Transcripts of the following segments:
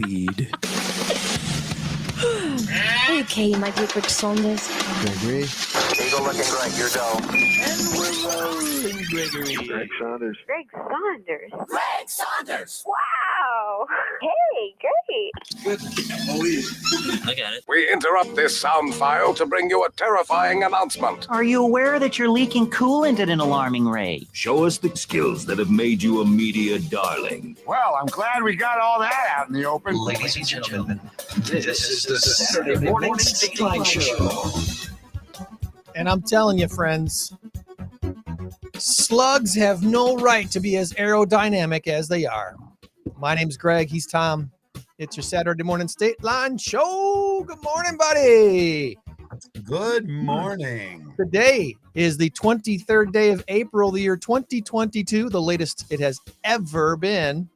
Speed. Okay, my dear Greg Saunders. Gregory. Eagle looking great, your go. And we're rolling, Gregory. Greg Saunders. Greg Saunders. Greg Saunders. Wow. Hey, great. I got it. We interrupt this sound file to bring you a terrifying announcement. Are you aware that you're leaking coolant at an alarming rate? Show us the skills that have made you a media darling. Well, I'm glad we got all that out in the open. Ladies and gentlemen, this is the Saturday Morning Stateline Show. And I'm telling you, friends, slugs have no right to be as aerodynamic as they are. My name's Greg. He's Tom. It's your Saturday Morning Stateline Show. Good morning, buddy. Good morning. Today is the 23rd day of April, the year 2022, the latest it has ever been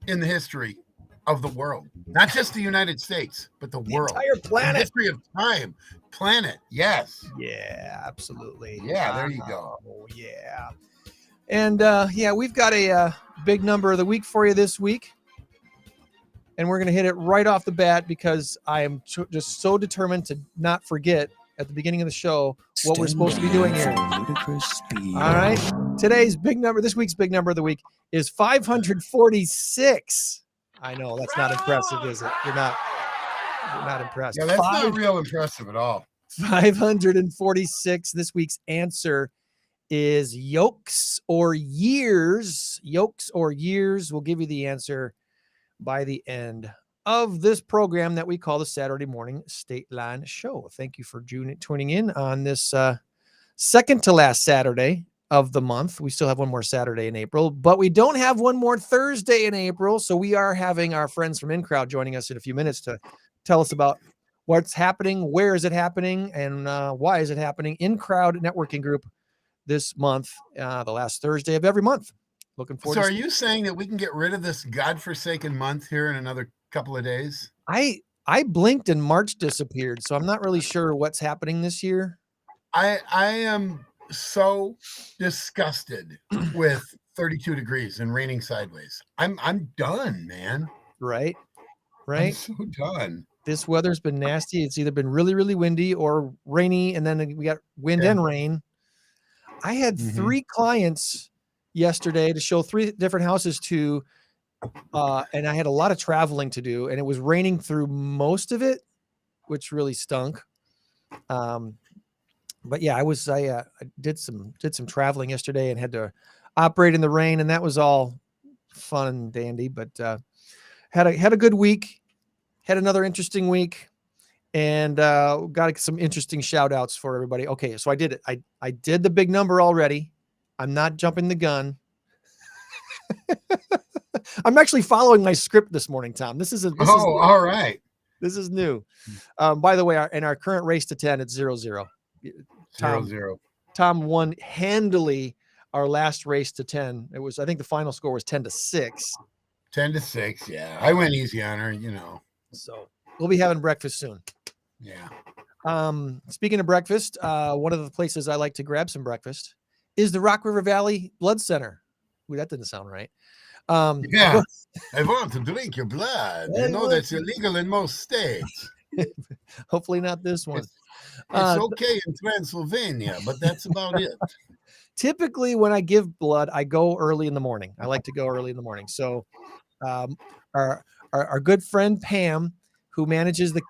In the history of the world, not just the United States, but the world. Entire planet. In the history of time. Planet. Yes. Yeah, absolutely. Yeah, there you go. Oh, yeah. And we've got a big number of the week for you this week. And we're going to hit it right off the bat because I am just so determined to not forget at the beginning of the show what we're supposed to be doing here. Ludicrous speed. All right. Today's big number, this week's big number of the week is 546. I know that's not impressive, is it? You're not impressed. Yeah, that's not real impressive at all. 546. This week's answer is yolks or years. Yolks or years. We'll give you the answer by the end of this program that we call the Saturday Morning Stateline Show. Thank you for tuning in on this second to last Saturday of the month. We still have one more Saturday in April, but we don't have one more Thursday in April. So we are having our friends from InCrowd joining us in a few minutes to tell us about what's happening, where is it happening, and why is it happening. InCrowd networking group this month, the last Thursday of every month. Looking forward. So are you saying that we can get rid of this godforsaken month here in another couple of days? I blinked and March disappeared, so I'm not really sure what's happening this year. I am so disgusted with 32 degrees and raining sideways. I'm done, man. Right. I'm so done. This weather's been nasty. It's either been really, really windy or rainy, and then we got wind and rain. I had 3 clients yesterday to show 3 different houses to, and I had a lot of traveling to do, and it was raining through most of it, which really stunk. But yeah, I did some traveling yesterday and had to operate in the rain, and that was all fun and dandy. But had a good week, had another interesting week, and got some interesting shout outs for everybody. Okay, so I did it. I did the big number already. I'm not jumping the gun. I'm actually following my script this morning, Tom. This is all right. This is new. By the way, in our current race to 10, it's 0-0. 0-0. Tom won handily our last race to 10. It was, I think the final score was 10-6. 10-6. Yeah. I went easy on her, you know. So we'll be having breakfast soon. Yeah. Speaking of breakfast, one of the places I like to grab some breakfast is the Rock River Valley Blood Center. Ooh, that didn't sound right. Yeah. I want to drink your blood. You know that's illegal in most states. Hopefully not this one. It's okay in Transylvania, but that's about it. Typically, when I give blood, I go early in the morning. I like to go early in the morning. So, our good friend Pam, who manages the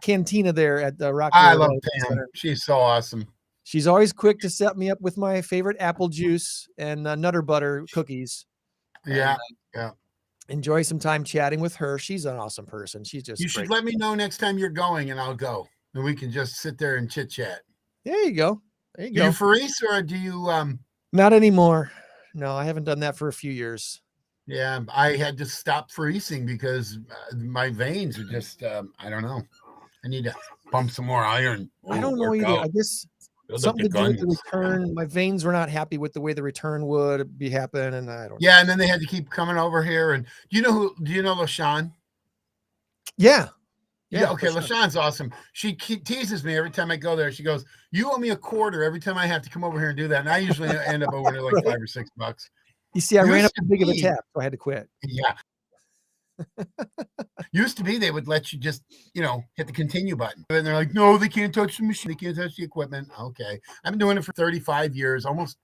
cantina there at the Rock. I love Pam. She's so awesome. She's always quick to set me up with my favorite apple juice and Nutter Butter cookies. Yeah, Enjoy some time chatting with her. She's an awesome person. She's just. You should let me know next time you're going, and I'll go, and we can just sit there and chit chat. There you go. There you go. Do you Ferris or do you? Not anymore. No, I haven't done that for a few years. Yeah, I had to stop Ferrising because my veins are just. I don't know. I need to pump some more iron. I don't know either. I guess something to do with the return. My veins were not happy with the way the return would be happening, and I don't. Yeah, and then they had to keep coming over here. And do you know LaShawn? Yeah. Yeah, okay. LaShawn's awesome. She teases me every time I go there. She goes, "You owe me a quarter every time I have to come over here and do that." And I usually end up over there like $5 or $6. You see, I ran up too big of a tap, so I had to quit. Yeah. Used to be they would let you just, hit the continue button. And they're like, no, they can't touch the machine. They can't touch the equipment. Okay. I've been doing it for 35 years, almost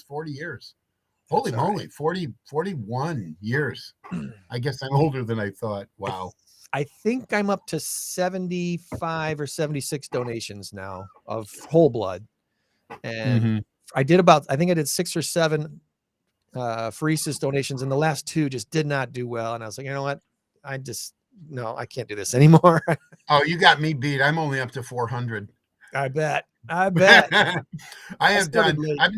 40 years. Holy moly, 41 years. I guess I'm older than I thought. Wow. I think I'm up to 75 or 76 donations now of whole blood. And I think I did 6 or 7 pheresis donations, and the last 2 just did not do well. And I was like, you know what? I can't do this anymore. Oh, you got me beat. I'm only up to 400. I bet. I've been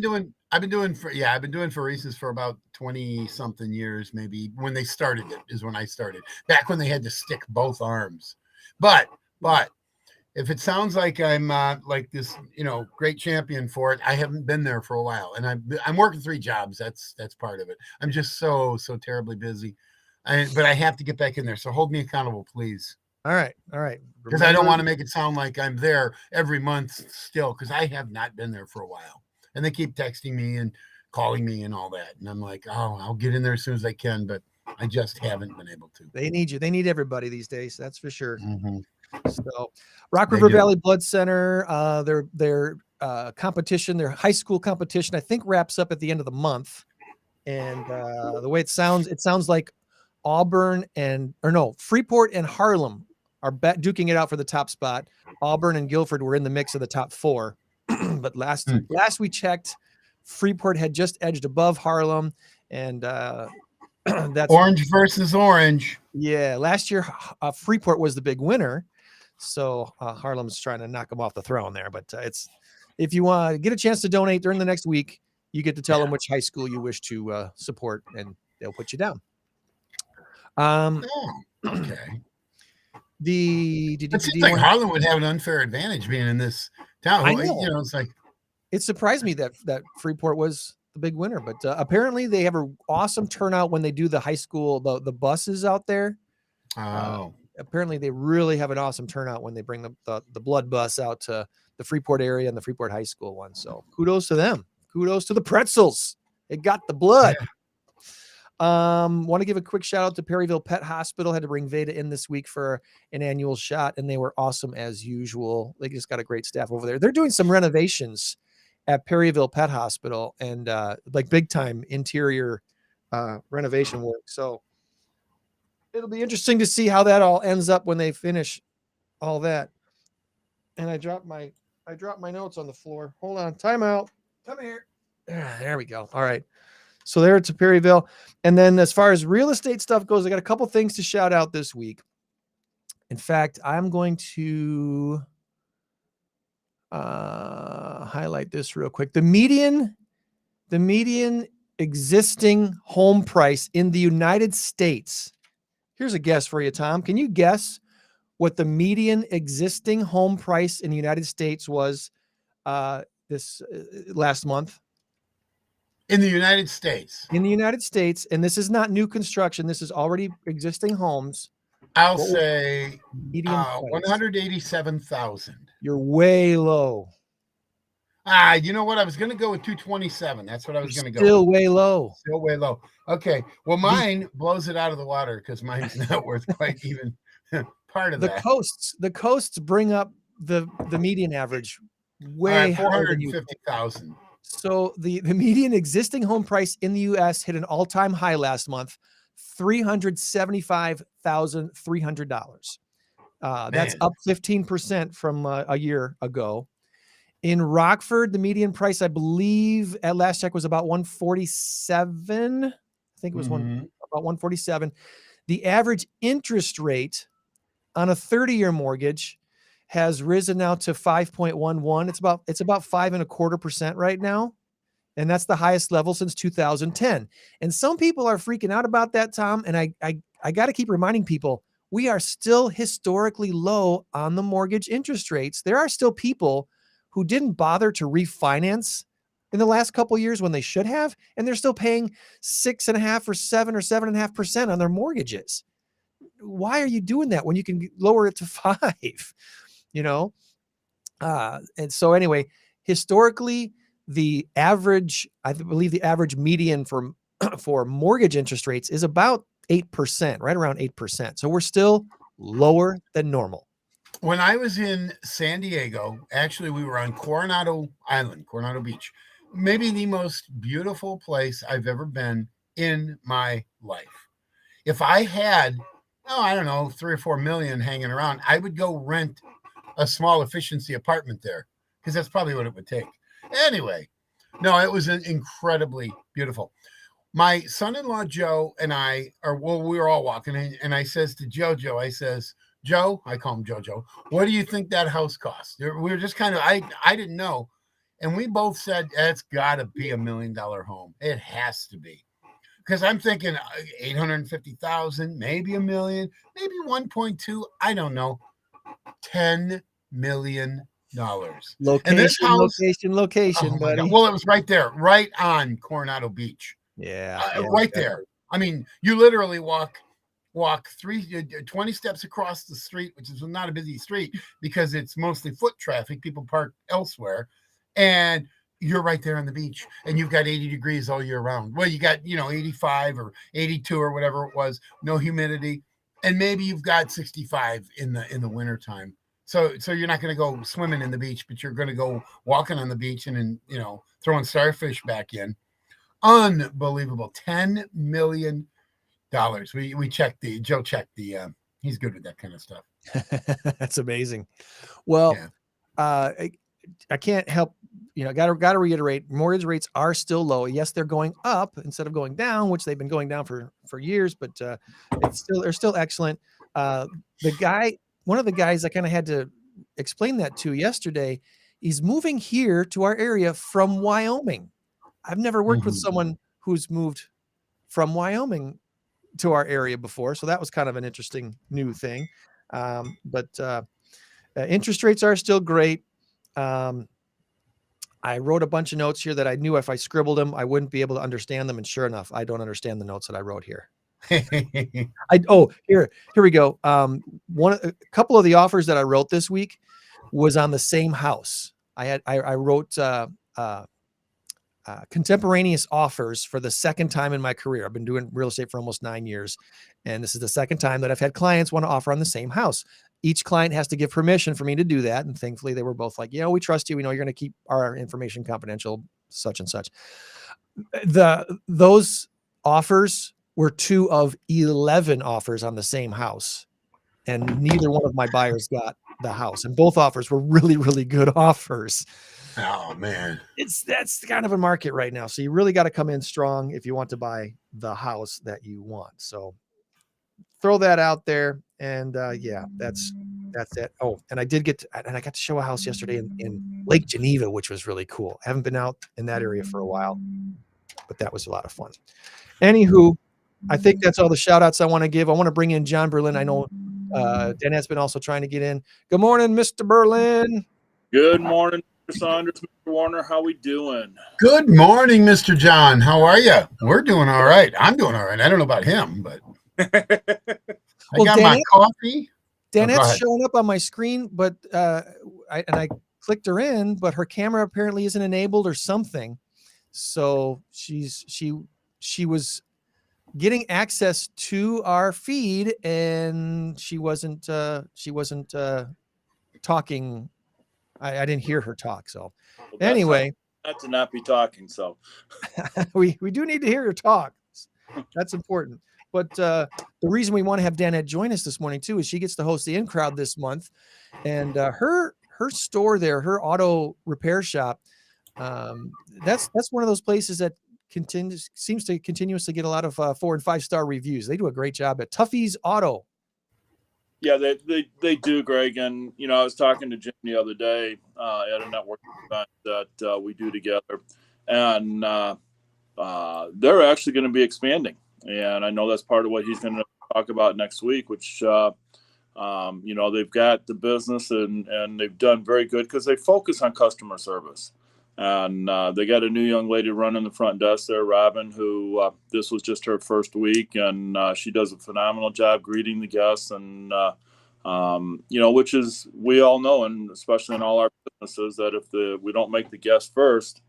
doing pheresis for about 20 something years. Maybe when they started it is when I started, back when they had to stick both arms. But if it sounds like I'm like this, great champion for it, I haven't been there for a while, and I'm working 3 jobs. That's part of it. I'm just so terribly busy, but I have to get back in there. So hold me accountable, please. All right. Because I don't want to make it sound like I'm there every month still, because I have not been there for a while, and they keep texting me and calling me and all that, and I'm like, oh, I'll get in there as soon as I can, but I just haven't been able to. They need you. They need everybody these days. That's for sure. So Rock River Valley Blood Center, their competition, their high school competition, I think wraps up at the end of the month. And the way it sounds like Freeport and Harlem are duking it out for the top spot. Auburn and Guilford were in the mix of the top 4. But last we checked, Freeport had just edged above Harlem, and that's orange versus orange. Yeah, last year Freeport was the big winner. So Harlem's trying to knock them off the throne there. But if you want to get a chance to donate during the next week, you get to tell them which high school you wish to support, and they'll put you down. Okay. It seems like Harlem would have an unfair advantage being in this town. I know. It's like it surprised me that Freeport was the big winner, but apparently they have an awesome turnout when they do the high school, the buses out there. Apparently they really have an awesome turnout when they bring the blood bus out to the Freeport area and the Freeport High School one. So kudos to them. Kudos to the pretzels. It got the blood. Want to give a quick shout out to Perryville Pet Hospital. Had to bring Veda in this week for an annual shot, and they were awesome as usual. They just got a great staff over there. They're doing some renovations at Perryville Pet Hospital, and like big time interior renovation work. So it'll be interesting to see how that all ends up when they finish all that. And I dropped my notes on the floor. Hold on. Time out. Come here. There we go. All right. So there to Perryville. And then as far as real estate stuff goes, I got a couple things to shout out this week. In fact, I'm going to highlight this real quick. The median existing home price in the United States. Here's a guess for you, Tom. Can you guess what the median existing home price in the United States was this last month? In the United States. In the United States, and this is not new construction. This is already existing homes. I'll say 187,000. You're way low. You know what? I was going to go with 227. That's what I was going to go. Still way low. Still way low. Okay. Well, mine blows it out of the water because mine's not worth quite even part of The that. coasts bring up the median average way All right, higher than you. 450,000. So the median existing home price in the U.S. hit an all-time high last month, $375,300. That's up 15% from a year ago. In Rockford, the median price, I believe, at last check was about 147. I think it was about 147. The average interest rate on a 30-year mortgage has risen now to 5.11. It's about 5.25% right now. And that's the highest level since 2010. And some people are freaking out about that, Tom. And I got to keep reminding people, we are still historically low on the mortgage interest rates. There are still people who didn't bother to refinance in the last couple of years when they should have, and they're still paying 6.5% or 7 or 7.5% on their mortgages. Why are you doing that when you can lower it to 5? And so anyway, historically, the average, I believe the average median for mortgage interest rates is about 8%, right around 8%. So we're still lower than normal. When I was in San Diego, actually, we were on Coronado Island, Coronado Beach, maybe the most beautiful place I've ever been in my life. If I had, I don't know, 3 or 4 million hanging around, I would go rent a small efficiency apartment there because that's probably what it would take. Anyway, no, it was incredibly beautiful. My son-in-law, Joe, and I we were all walking in, and I says to Jojo, I says, Joe, I call him Jojo, what do you think that house costs? We were just kind of, I didn't know. And we both said, it's got to be $1 million home. It has to be. Because I'm thinking 850,000, maybe $1 million, maybe 1.2, I don't know. $10 million. Location, and this house, location, oh buddy. Well, it was right there, right on Coronado Beach. Yeah, right there. I mean, you literally walk 20 steps across the street, which is not a busy street because it's mostly foot traffic. People park elsewhere, and you're right there on the beach, and you've got 80 degrees all year round. Well, you got 85 or 82 or whatever it was, no humidity, and maybe you've got 65 in the wintertime. So you're not going to go swimming in the beach, but you're going to go walking on the beach and throwing starfish back in. Unbelievable. $10 million. We checked Joe checked he's good with that kind of stuff. That's amazing. Well, yeah. I can't help, got to reiterate, mortgage rates are still low. Yes, they're going up instead of going down, which they've been going down for years, but they're still excellent. One of the guys I kind of had to explain that to yesterday, he's moving here to our area from Wyoming. I've never worked with someone who's moved from Wyoming to our area before. So that was kind of an interesting new thing. But interest rates are still great. I wrote a bunch of notes here that I knew if I scribbled them, I wouldn't be able to understand them. And sure enough, I don't understand the notes that I wrote here. Here we go. A couple of the offers that I wrote this week was on the same house. I wrote contemporaneous offers for the second time in my career. I've been doing real estate for almost 9 years. And this is the second time that I've had clients want to offer on the same house. Each client has to give permission for me to do that. And thankfully they were both like, we trust you. We know you're going to keep our information confidential, such and such. Those offers were 2 of 11 offers on the same house. And neither one of my buyers got the house. And both offers were really, really good offers. Oh man, that's kind of a market right now. So you really got to come in strong if you want to buy the house that you want. So throw that out there. And that's it. Oh, and I got to show a house yesterday in Lake Geneva, which was really cool. I haven't been out in that area for a while, but that was a lot of fun. Anywho, I think that's all the shout outs I want to give. I want to bring in John Berlin. I know Danette's been also trying to get in. Good morning, Mr. Berlin. Good morning, Mr. Saunders, Mr. Warner. How we doing? Good morning, Mr. John. How are you? We're doing all right. I'm doing all right. I don't know about him, but I got my coffee. Danette's showing up on my screen, but I clicked her in, but her camera apparently isn't enabled or something. So she was getting access to our feed, and she wasn't talking. I didn't hear her talk. So anyway, not to not be talking. So we do need to hear her talk. That's important. But the reason we want to have Danette join us this morning too is she gets to host the InCrowd this month, and her store there, her auto repair shop, that's one of those places that seems to continuously get a lot of 4 and 5 star reviews. They do a great job at Tuffys Auto. yeah, they do, Greg. And I was talking to Jim the other day at a networking event that we do together, and they're actually going to be expanding. And I know that's part of what he's going to talk about next week, which, they've got the business and they've done very good because they focus on customer service. And they got a new young lady running the front desk there, Robin, who this was just her first week. And she does a phenomenal job greeting the guests. And, which is, we all know, and especially in all our businesses, that if we don't make the guest first,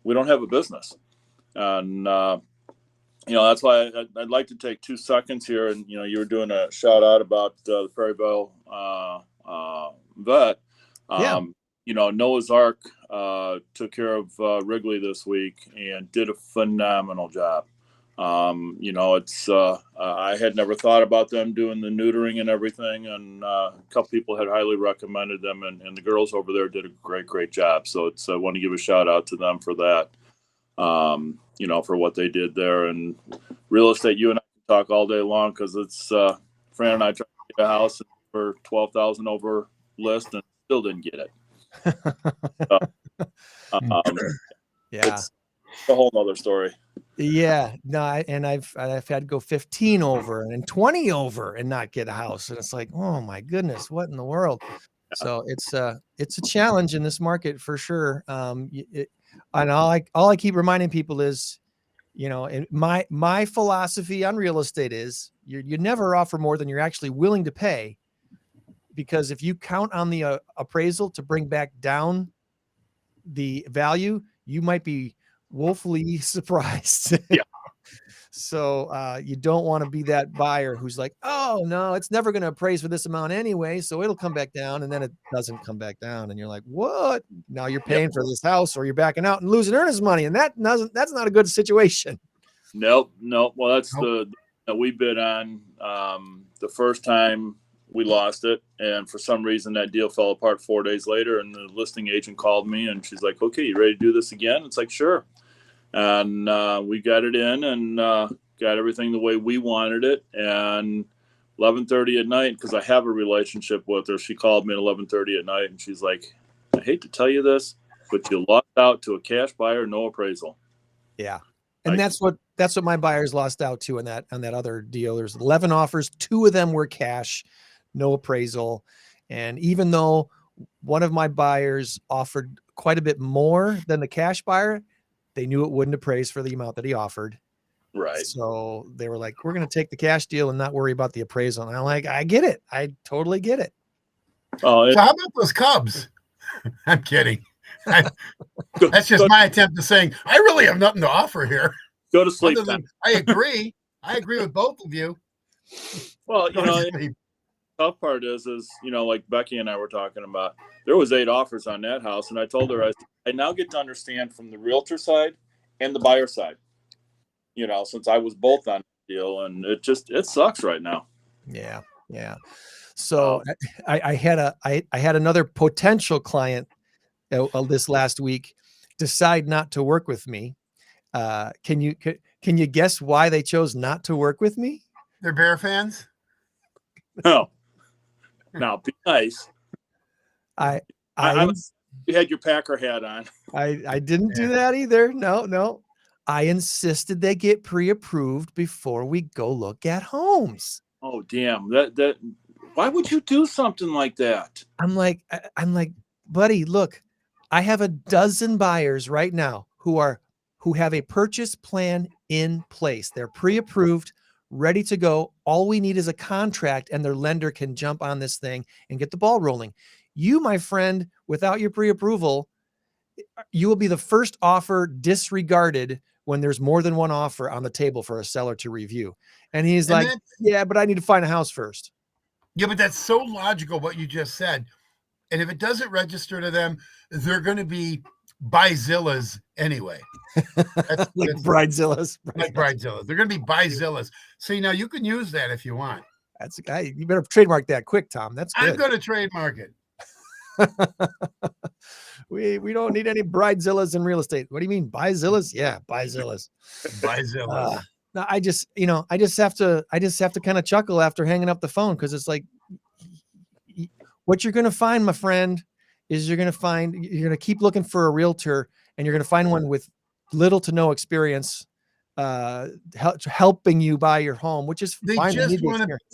we don't have a business. And, that's why I'd like to take 2 seconds here. And, you were doing a shout out about the Prairieville vet. Noah's Ark took care of Wrigley this week and did a phenomenal job. I had never thought about them doing the neutering and everything. And a couple people had highly recommended them. And the girls over there did a great job. So I want to give a shout out to them for that. For what they did there. And real estate, you and I can talk all day long because it's Fran and I tried to get a house for $12,000 over list and still didn't get it. It's a whole nother story. Yeah, no, I've had to go 15 over and 20 over and not get a house, and it's like, oh my goodness, what in the world? So it's a challenge in this market for sure. And all I keep reminding people is, and my philosophy on real estate is you never offer more than you're actually willing to pay, because if you count on the appraisal to bring back down the value, you might be woefully surprised. Yeah. So you don't want to be that buyer who's like, oh no, it's never going to appraise for this amount anyway, so it'll come back down, and then it doesn't come back down, and you're like, what? Now you're paying for this house, or you're backing out and losing earnest money, and that's not a good situation. Nope. Well, that's we bid on the first time we lost it, and for some reason that deal fell apart 4 days later, and the listing agent called me and she's like, okay, you ready to do this again? It's like, sure. And we got it in and got everything the way we wanted it. And 11:30 at night, because I have a relationship with her, she called me at 11:30 at night and she's like, I hate to tell you this, but you lost out to a cash buyer, no appraisal. Yeah. And that's what my buyers lost out to on that other deal. There's 11 offers, 2 of them were cash, no appraisal. And even though one of my buyers offered quite a bit more than the cash buyer, they knew it wouldn't appraise for the amount that he offered. Right. So they were like, we're going to take the cash deal and not worry about the appraisal. And I'm like, I get it. I totally get it. So how about those Cubs? I'm kidding. That's just my attempt to saying, I really have nothing to offer here. Go to sleep. I agree. I agree with both of you. Well, the tough part is, like Becky and I were talking about, there was 8 offers on that house. And I told her, I now get to understand from the realtor side and the buyer side, since I was both on the deal, and it sucks right now. Yeah. Yeah. So I had another potential client this last week decide not to work with me. Can you guess why they chose not to work with me? They're Bear fans. No. Now be nice. You had your Packer hat on. I didn't do that either. No. I insisted they get pre-approved before we go look at homes. Oh, damn. That why would you do something like that? I'm like, buddy, look, I have a dozen buyers right now who have a purchase plan in place. They're pre-approved, ready to go. All we need is a contract, and their lender can jump on this thing and get the ball rolling. You, my friend, without your pre-approval, you will be the first offer disregarded when there's more than one offer on the table for a seller to review. And he's And like, yeah, but I need to find a house first. Yeah, but that's so logical what you just said. And if it doesn't register to them, they're going to be Buyzillas anyway. That's Bridezillas. Like Bridezillas. They're going to be Buyzillas. See, now you can use that if you want. That's a guy. You better trademark that quick, Tom. That's good. I'm going to trademark it. We don't need any Bridezillas in real estate. What do you mean, Buyzillas? Yeah, Buyzillas. Buyzillas. No, I just have to kind of chuckle after hanging up the phone, because it's like, what you're going to find, my friend, is you're going to keep looking for a realtor, and you're going to find one with little to no experience helping you buy your home, which is fine.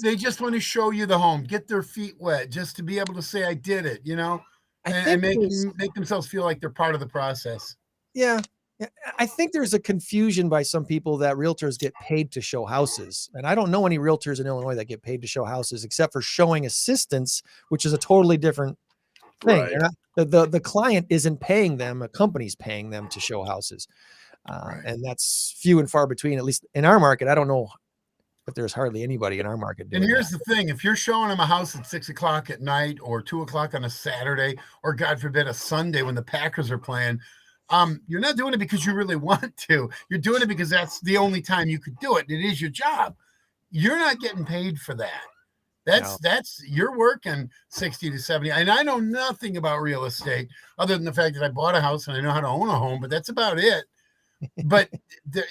They just want to show you the home, get their feet wet, just to be able to say I did it, and make themselves feel like they're part of the process. Yeah. I think there's a confusion by some people that realtors get paid to show houses. And I don't know any realtors in Illinois that get paid to show houses, except for showing assistance, which is a totally different thing. Right. The client isn't paying them, a company's paying them to show houses. And that's few and far between, at least in our market. I don't know if there's hardly anybody in our market. And here's the thing: if you're showing them a house at 6 o'clock at night, or 2 o'clock on a Saturday, or God forbid a Sunday when the Packers are playing, you're not doing it because you really want to. You're doing it because that's the only time you could do it. It is your job. You're not getting paid for that. That's you're working 60 to 70. And I know nothing about real estate other than the fact that I bought a house and I know how to own a home, but that's about it. But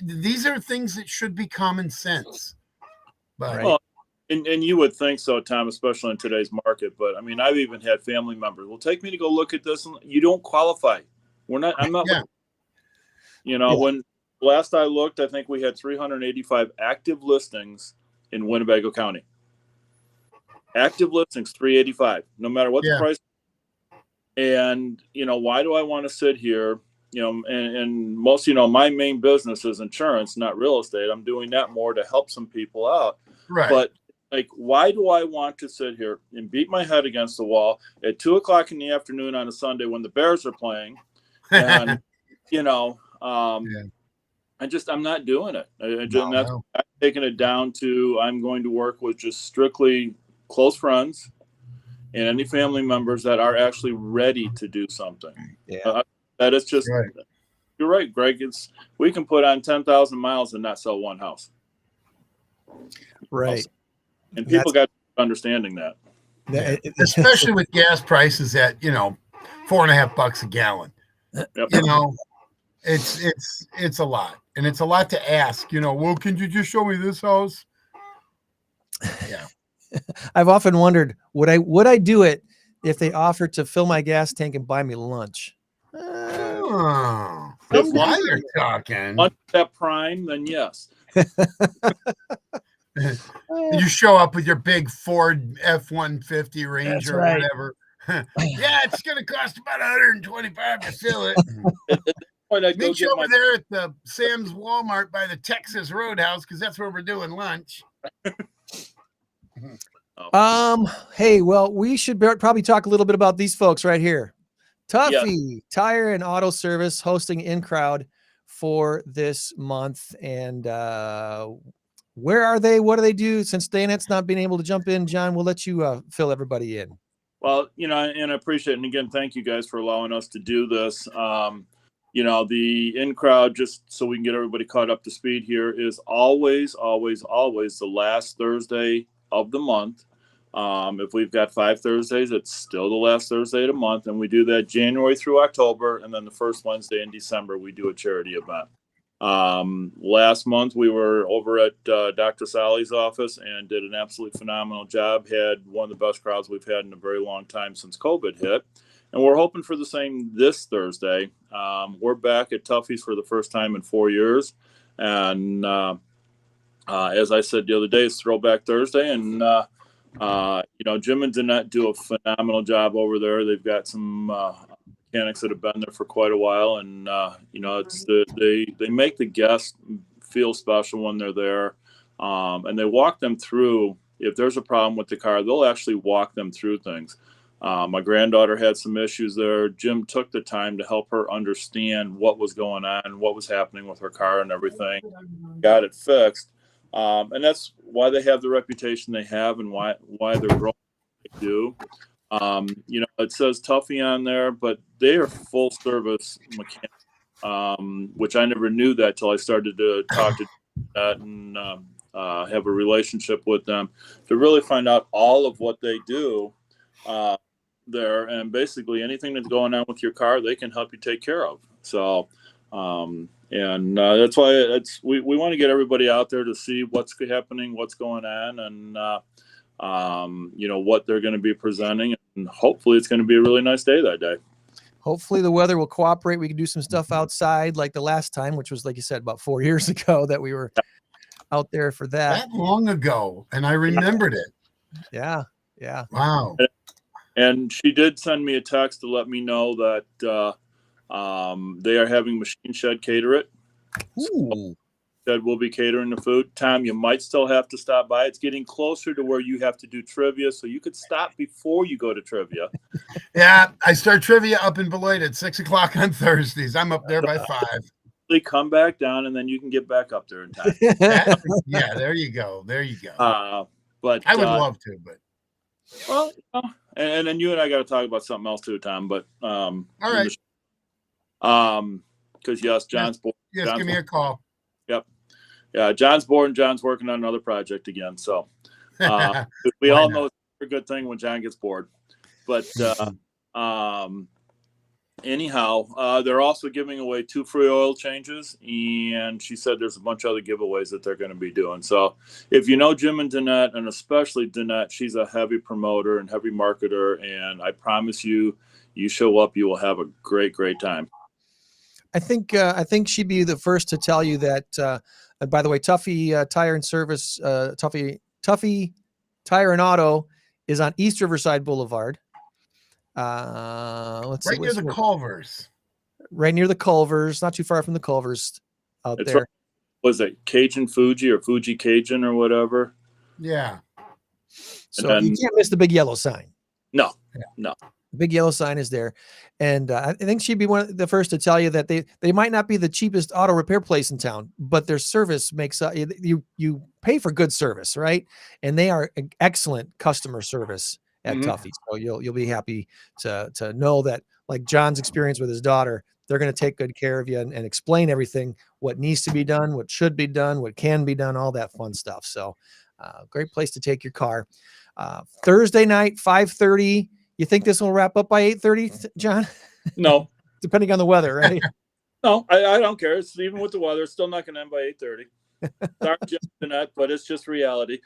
these are things that should be common sense. But well, and you would think so, Tom, especially in today's market. But I mean, I've even had family members, well, take me to go look at this. And you don't qualify. I'm not, when last I looked, I think we had 385 active listings in Winnebago County. Active listings, 385, no matter what the price. And, why do I want to sit here? And most, my main business is insurance, not real estate. I'm doing that more to help some people out. Right. But why do I want to sit here and beat my head against the wall at 2 o'clock in the afternoon on a Sunday when the Bears are playing? And, I'm not doing it. I'm taking it down to, I'm going to work with just strictly close friends and any family members that are actually ready to do something. Yeah. That is just, You're right, Greg. We can put on 10,000 miles and not sell one house. Right. And people got understanding that. Especially with gas prices at, $4.50 a gallon. Yep. It's a lot, and it's a lot to ask. Well, can you just show me this house? Yeah, I've often wondered, would I do it if they offered to fill my gas tank and buy me lunch? While you're talking, lunch at Prime, then yes. You show up with your big Ford F-150 Ranger or whatever. Yeah, it's going to cost about $125 to fill it. Meet you over there at the Sam's Walmart by the Texas Roadhouse, because that's where we're doing lunch. Hey, well, we should probably talk a little bit about these folks right here. Tuffy Tire and Auto Service hosting InCrowd for this month. And where are they? What do they do? Since Danette's not being able to jump in, John, we'll let you fill everybody in. Well, and I appreciate it. And again, thank you guys for allowing us to do this. The InCrowd, just so we can get everybody caught up to speed here, is always, always, always the last Thursday of the month. If we've got 5 Thursdays, it's still the last Thursday of the month. And we do that January through October. And then the first Wednesday in December, we do a charity event. Last month we were over at Dr. Sally's office and did an absolutely phenomenal job. Had one of the best crowds we've had in a very long time since COVID hit. And we're hoping for the same this Thursday. We're back at Tuffys for the first time in 4 years. And as I said the other day, it's Throwback Thursday. And, Jim and Danette do a phenomenal job over there. They've got some mechanics that have been there for quite a while. And, they make the guests feel special when they're there. And they walk them through. If there's a problem with the car, they'll actually walk them through things. My granddaughter had some issues there. Jim took the time to help her understand what was going on, what was happening with her car and everything. Got it fixed. And that's why they have the reputation they have and why they're growing like they do. It says Tuffy on there, but they are full service mechanics, which I never knew that till I started to talk to that and have a relationship with them to really find out all of what they do there. And basically anything that's going on with your car, they can help you take care of. So, that's why we want to get everybody out there to see what's happening, what's going on, and what they're going to be presenting, and hopefully it's going to be a really nice day that day. Hopefully the weather will cooperate. We can do some stuff outside like the last time, which was, like you said, about 4 years ago that we were out there for that. That long ago, and I remembered it. Yeah. Wow. And she did send me a text to let me know that they are having Machine Shed cater it. Ooh. Shed will be catering the food. Tom, you might still have to stop by. It's getting closer to where you have to do trivia, so you could stop before you go to trivia. Yeah, I start trivia up in Beloit at 6:00 on Thursdays. I'm up there by 5. Come back down, and then you can get back up there in time. Yeah, there you go. But I would love to, but well, and then you and I got to talk about something else too, Tom. But all right, because John's bored. Yes, give me a call. Yep. Yeah, John's bored and John's working on another project again. So we all know it's a good thing when John gets bored. But anyhow, they're also giving away 2 free oil changes, and she said there's a bunch of other giveaways that they're going to be doing. So if you know Jim and Danette, and especially Danette, she's a heavy promoter and heavy marketer, and I promise you show up, you will have a great time. I think she'd be the first to tell you that. By the way, Tuffy Tire and Service, Tuffy Tire and Auto is on East Riverside Boulevard. Let's right near the Culvers. Right near the Culvers, not too far from the Culvers out there. Right. Was it Cajun Fuji or Fuji Cajun or whatever? Yeah. So you can't miss the big yellow sign. No. The big yellow sign is there. And I think she'd be one of the first to tell you that they might not be the cheapest auto repair place in town, but their service makes you pay for good service, right? And they are excellent customer service at Tuffy. So you'll be happy to know that, like John's experience with his daughter, they're going to take good care of you and explain everything, what needs to be done, what should be done, what can be done, all that fun stuff. So great place to take your car. Thursday night, 5:30. You think this will wrap up by 8:30, John? No. Depending on the weather, right? No, I don't care. It's even with the weather, it's still not going to end by 8:30. Sorry, Jeanette, but it's just reality.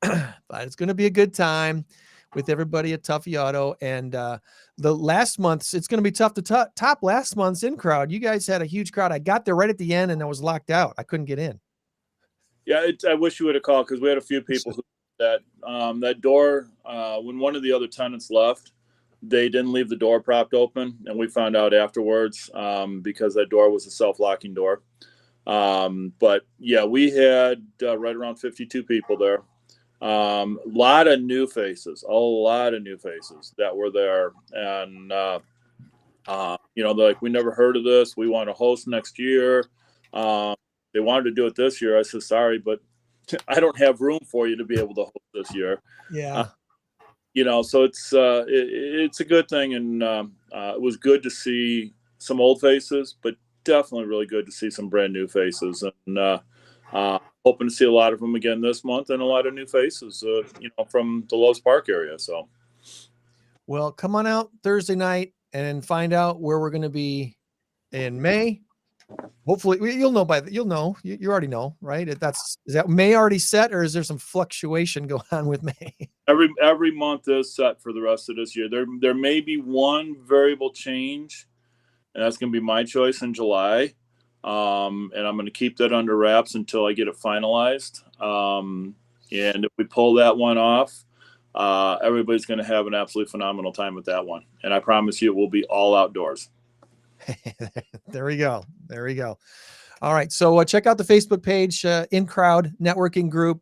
But it's going to be a good time with everybody at Tuffy Auto. And the last month's, it's going to be tough to top last month's InCrowd. You guys had a huge crowd. I got there right at the end and I was locked out. I couldn't get in. Yeah, I wish you would have called, because we had a few people who that door, when one of the other tenants left, they didn't leave the door propped open, and we found out afterwards because that door was a self-locking door. But yeah, we had right around 52 people there. A lot of new faces that were there, and they're like, we never heard of this. We want to host next year. They wanted to do it this year. I said, sorry, but I don't have room for you to be able to host this year. Yeah. So it's a good thing. And it was good to see some old faces, but definitely really good to see some brand new faces. And hoping to see a lot of them again this month, and a lot of new faces, from the Lowe's Park area. So, well, come on out Thursday night and find out where we're going to be in May. Hopefully you'll know you already know, right? Is that May already set, or is there some fluctuation going on with May? Every month is set for the rest of this year. There may be one variable change, and that's going to be my choice in July. And I'm going to keep that under wraps until I get it finalized. And if we pull that one off, everybody's going to have an absolutely phenomenal time with that one. And I promise you, it will be all outdoors. There we go. All right. So check out the Facebook page, InCrowd networking group.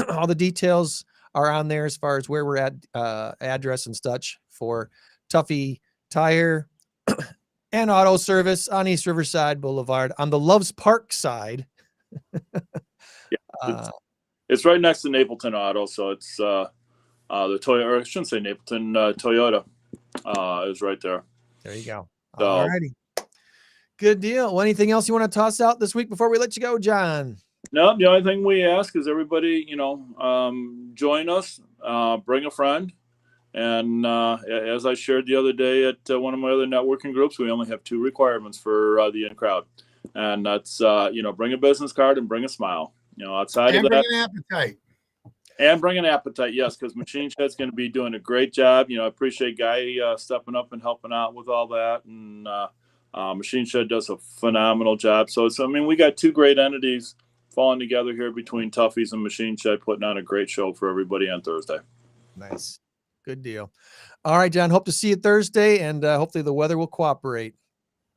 All the details are on there as far as where we're at, address and such for Tuffy Tire and Auto Service on East Riverside Boulevard on the Loves Park side. It's right next to Napleton Auto, so it's the Toyota, or I shouldn't say Napleton, Toyota is right there. There you go. So, All righty. Good deal. Well, anything else you want to toss out this week before we let you go, John? No, the only thing we ask is everybody, join us, bring a friend. And as I shared the other day at one of my other networking groups, we only have 2 requirements for the InCrowd. And that's, bring a business card and bring a smile. Outside And of that. bring an appetite. And bring an appetite, yes, because Machine Shed's going to be doing a great job. I appreciate Guy stepping up and helping out with all that. And Machine Shed does a phenomenal job. So, we got 2 great entities falling together here between Tuffys and Machine Shed, putting on a great show for everybody on Thursday. Nice. Good deal. All right, John, hope to see you Thursday, and hopefully the weather will cooperate.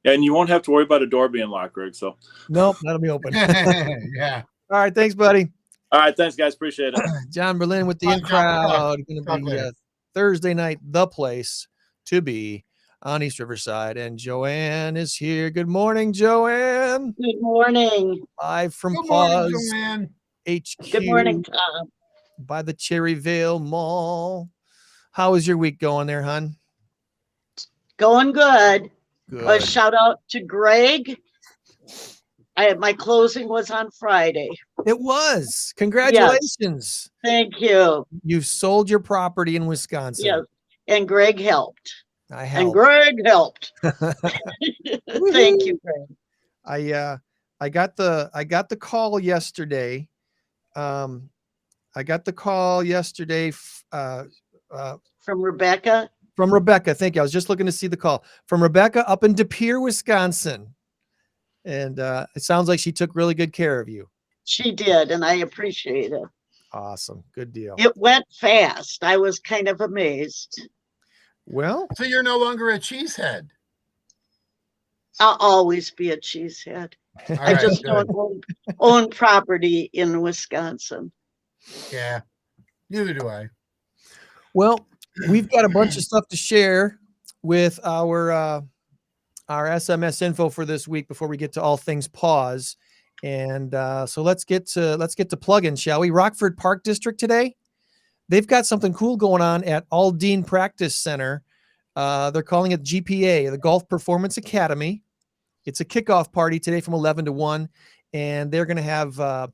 And you won't have to worry about a door being locked, Greg. So, nope, that'll be open. Yeah. All right, thanks, buddy. All right, thanks, guys. Appreciate it. John Berlin with the InCrowd. Going to be Thursday night, the place to be on East Riverside. And Joann is here. Good morning, Joann. Good morning. Live from Good PAWS morning, HQ. Good morning, Tom. By the Cherryvale Mall. How is your week going there, hon? Going good. Good. A shout out to Greg. My closing was on Friday. It was. Congratulations. Yes. Thank you. You've sold your property in Wisconsin. Yes. And Greg helped. I helped. And Greg helped. Thank you, Greg. I got the call yesterday. I got the call yesterday from Rebecca. From Rebecca. Thank you. I was just looking to see the call from Rebecca up in De Pere, Wisconsin. And it sounds like she took really good care of you. She did, and I appreciate it. Awesome. Good deal. It went fast. I was kind of amazed. Well, so you're no longer a cheesehead. I'll always be a cheesehead. I just don't own property in Wisconsin. Yeah, neither do I. Well, we've got a bunch of stuff to share with our SMS info for this week before we get to all things PAWS. And so let's get to plug-in, shall we? Rockford Park District today. They've got something cool going on at Aldine Practice Center. They're calling it GPA, the Golf Performance Academy. It's a kickoff party today from 11 to 1, and they're going to have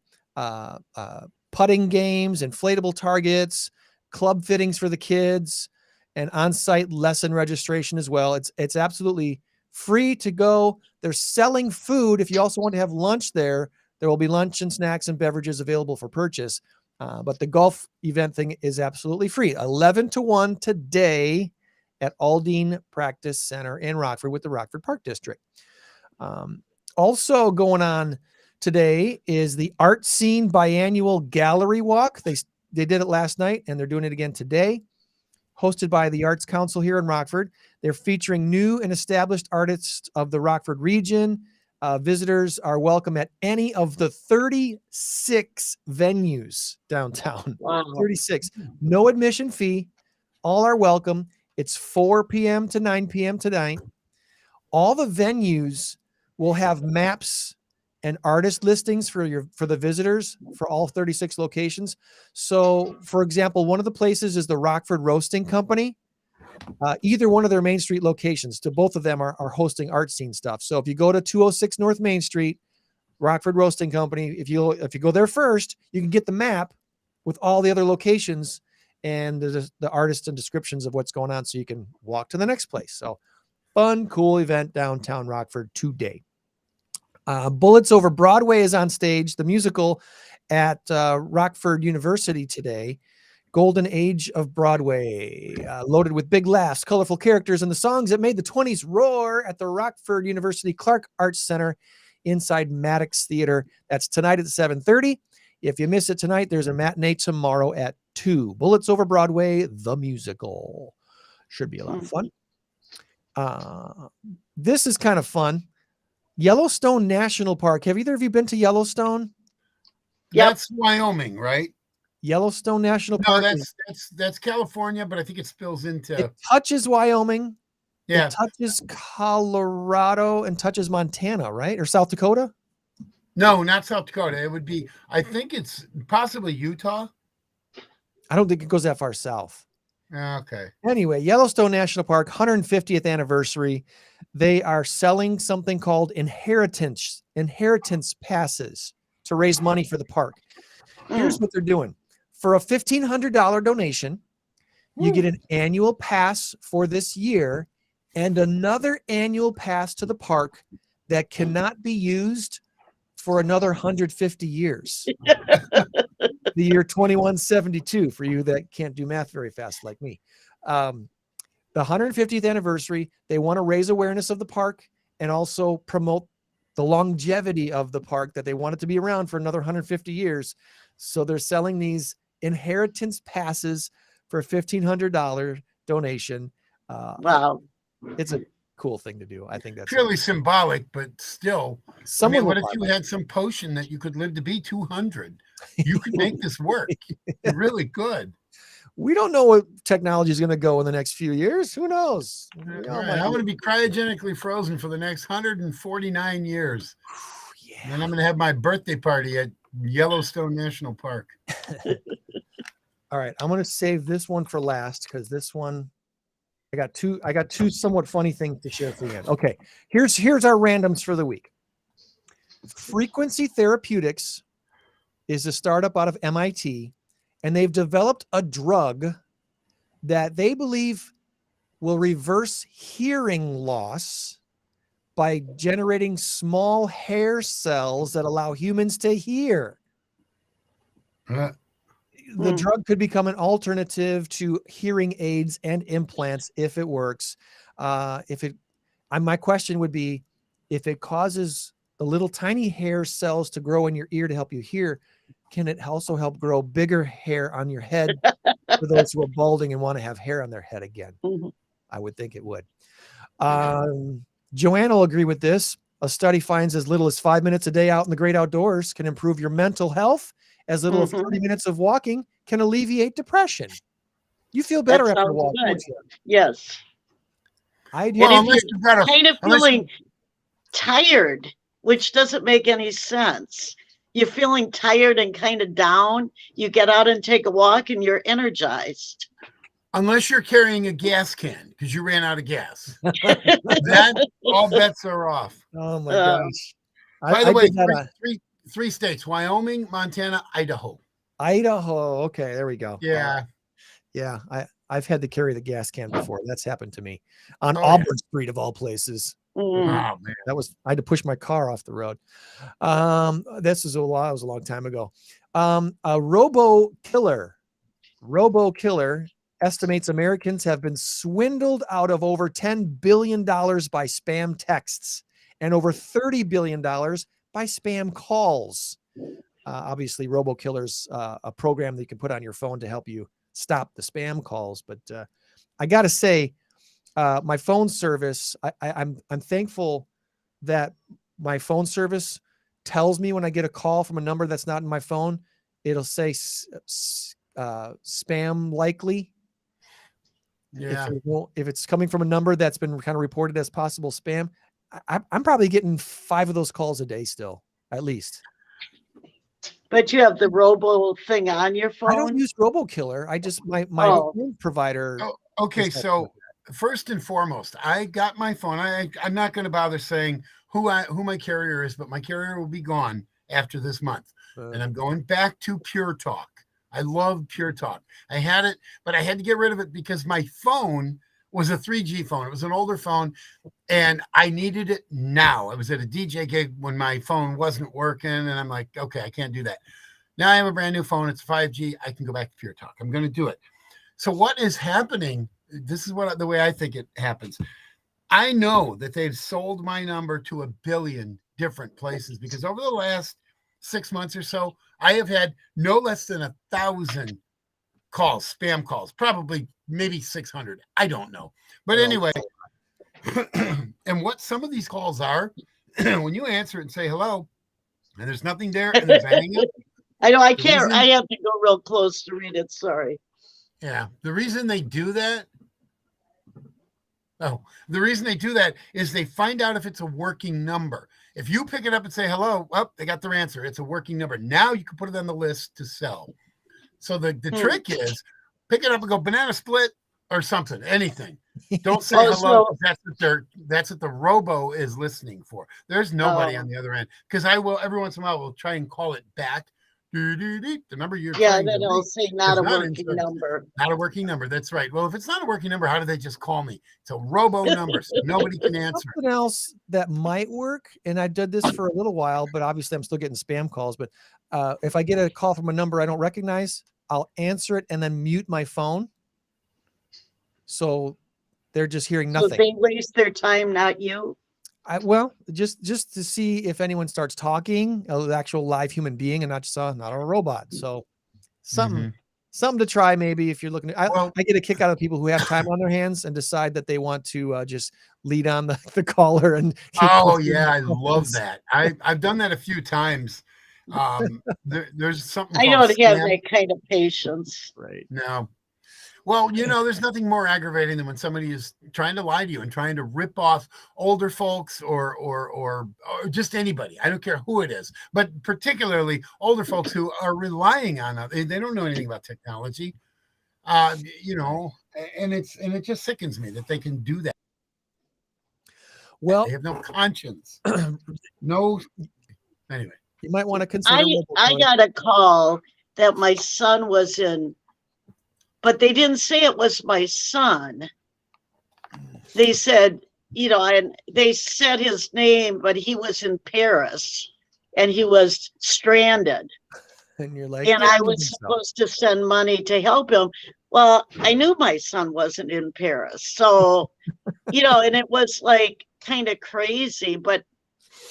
putting games, inflatable targets, club fittings for the kids, and on-site lesson registration as well. It's absolutely free to go. They're selling food. If you also want to have lunch there will be lunch and snacks and beverages available for purchase. But the golf event thing is absolutely free. 11 to 1 today at Aldine Practice Center in Rockford with the Rockford Park District. Also going on today is the Art Scene Biannual Gallery Walk. They did it last night, and they're doing it again today. Hosted by the Arts Council here in Rockford. They're featuring new and established artists of the Rockford region. Visitors are welcome at any of the 36 venues downtown. Wow. 36. No admission fee. All are welcome. It's 4 p.m. to 9 p.m. tonight. All the venues will have maps and artist listings for the visitors for all 36 locations. So, for example, one of the places is the Rockford Roasting Company. Either one of their Main Street locations, to both of them are hosting art scene stuff. So if you go to 206 North Main Street, Rockford Roasting Company, if you go there first, you can get the map with all the other locations and the artists and descriptions of what's going on, so you can walk to the next place. So fun, cool event downtown Rockford today. Bullets Over Broadway is on stage, the musical at Rockford University today. Golden Age of Broadway, loaded with big laughs, colorful characters, and the songs that made the 20s roar at the Rockford University Clark Arts Center inside Maddox Theater. That's tonight at 7:30. If you miss it tonight, there's a matinee tomorrow at 2. Bullets Over Broadway, the musical. Should be a lot of fun. This is kind of fun. Yellowstone National Park. Have either of you been to Yellowstone? Yep. That's Wyoming, right? Yellowstone National No, Park. that's California, but I think it spills into. It touches Wyoming. Yeah. It touches Colorado and touches Montana, right? Or South Dakota? No, not South Dakota. It would be, I think it's possibly Utah. I don't think it goes that far south. Okay. Anyway, Yellowstone National Park, 150th anniversary. They are selling something called inheritance passes to raise money for the park. Here's what they're doing. For a $1,500 donation, you get an annual pass for this year and another annual pass to the park that cannot be used for another 150 years. The year 2172 for you that can't do math very fast like me. The 150th anniversary, they want to raise awareness of the park and also promote the longevity of the park, that they want it to be around for another 150 years. So they're selling these inheritance passes for a $1,500 donation. Wow. It's a cool thing to do. I think that's purely symbolic, but still. Someone what if you had some potion that you could live to be 200? You could make this work. Really good. We don't know what technology is going to go in the next few years. Who knows? I'm going to be cryogenically frozen for the next 149 years. Yeah. And then I'm going to have my birthday party at Yellowstone National Park. All right, I'm going to save this one for last because this one, I got two somewhat funny things to share for the end. Okay, here's our randoms for the week. Frequency Therapeutics is a startup out of MIT, and they've developed a drug that they believe will reverse hearing loss by generating small hair cells that allow humans to hear. The drug could become an alternative to hearing aids and implants if it works. My question would be, if it causes the little tiny hair cells to grow in your ear to help you hear, can it also help grow bigger hair on your head for those who are balding and want to have hair on their head again? I would think it would. Joann will agree with this. A study finds as little as 5 minutes a day out in the great outdoors can improve your mental health. As little as 30 minutes of walking can alleviate depression. You feel better after walking. Yes. If you're kind of feeling tired, which doesn't make any sense. You're feeling tired and kind of down. You get out and take a walk and you're energized. Unless you're carrying a gas can because you ran out of gas. Then all bets are off. Oh my gosh. By the way, three states: Wyoming, Montana, Idaho. Okay, there we go. Yeah. Yeah. I've had to carry the gas can before. That's happened to me on Auburn Street of all places. Oh man. I had to push my car off the road. This was a long time ago. A robo killer estimates Americans have been swindled out of over $10 billion by spam texts and over $30 billion by spam calls. Obviously, RoboKiller's a program that you can put on your phone to help you stop the spam calls. But I got to say, my phone service, I'm thankful that my phone service tells me when I get a call from a number that's not in my phone, it'll say spam likely. Yeah. If it's coming from a number that's been kind of reported as possible spam, I'm probably getting 5 of those calls a day still, at least. But you have the robo thing on your phone? I don't use RoboKiller. I just my phone provider. Okay, so first and foremost, I got my phone. I'm not going to bother saying who my carrier is, but my carrier will be gone after this month, and I'm going back to Pure Talk. I love Pure Talk. I had it, but I had to get rid of it because my phone was a 3G phone. It was an older phone, and I needed it now. I was at a DJ gig when my phone wasn't working, and I'm like, okay, I can't do that. Now I have a brand new phone. It's 5G. I can go back to Pure Talk. I'm going to do it. So what is happening? This is the way I think it happens. I know that they've sold my number to 1 billion different places because over the last 6 months or so, I have had no less than 1,000 calls, spam calls, probably maybe 600. I don't know. But anyway, and what some of these calls are, when you answer it and say hello, and there's nothing there, and there's a hang up, I know I The can't. reason- I have to go real close to read it. Sorry. Yeah. The reason they do that. Oh, the reason they do that is they find out if it's a working number. If you pick it up and say hello, well, they got their answer. It's a working number. Now you can put it on the list to sell. So the trick is pick it up and go banana split or something, anything. Don't say hello. That's what the robo is listening for. There's nobody on the other end, because I will every once in a while will try and call it back. The number you're trying then to it'll reach say not a is working in- number. Not a working number. That's right. Well, if it's not a working number, how do they just call me? It's a robo number, so nobody can answer. Something else that might work, and I did this for a little while, but obviously I'm still getting spam calls. But if I get a call from a number I don't recognize, I'll answer it and then mute my phone. So they're just hearing nothing. So they waste their time, not you. Well, just to see if anyone starts talking, an actual live human being, and not just not a robot. So something to try, maybe, if you're looking. I get a kick out of people who have time on their hands and decide that they want to just lead on the caller and. Oh yeah, I love that. I've done that a few times. There's something. I called don't have scam. that kind of patience. Right. No. Well, there's nothing more aggravating than when somebody is trying to lie to you and trying to rip off older folks or just anybody. I don't care who it is, but particularly older folks who are relying on it. They don't know anything about technology, and it just sickens me that they can do that. Well, they have no conscience. No. Anyway, you might want to consider. I got a call that my son was in. But they didn't say it was my son. They said, and they said his name, but he was in Paris and he was stranded. And you're like, and I was supposed to send money to help him. Well, I knew my son wasn't in Paris. So, and it was like kind of crazy. But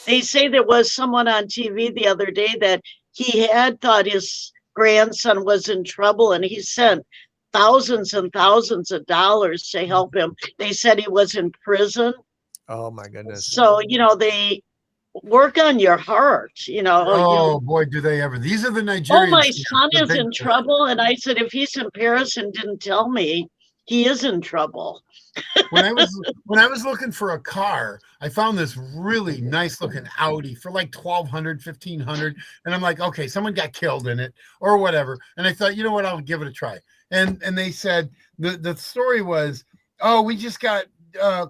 they say there was someone on TV the other day that he had thought his grandson was in trouble, and he sent thousands and thousands of dollars to help him. They said he was in prison. Oh my goodness. So, they work on your heart, Oh boy, do they ever. These are the Nigerians. Oh, my son is in trouble. And I said, if he's in Paris and didn't tell me, he is in trouble. when I was looking for a car, I found this really nice looking Audi for like $1,200, $1,500. And I'm like, okay, someone got killed in it or whatever. And I thought, you know what, I'll give it a try. And they said the story was, oh, we just got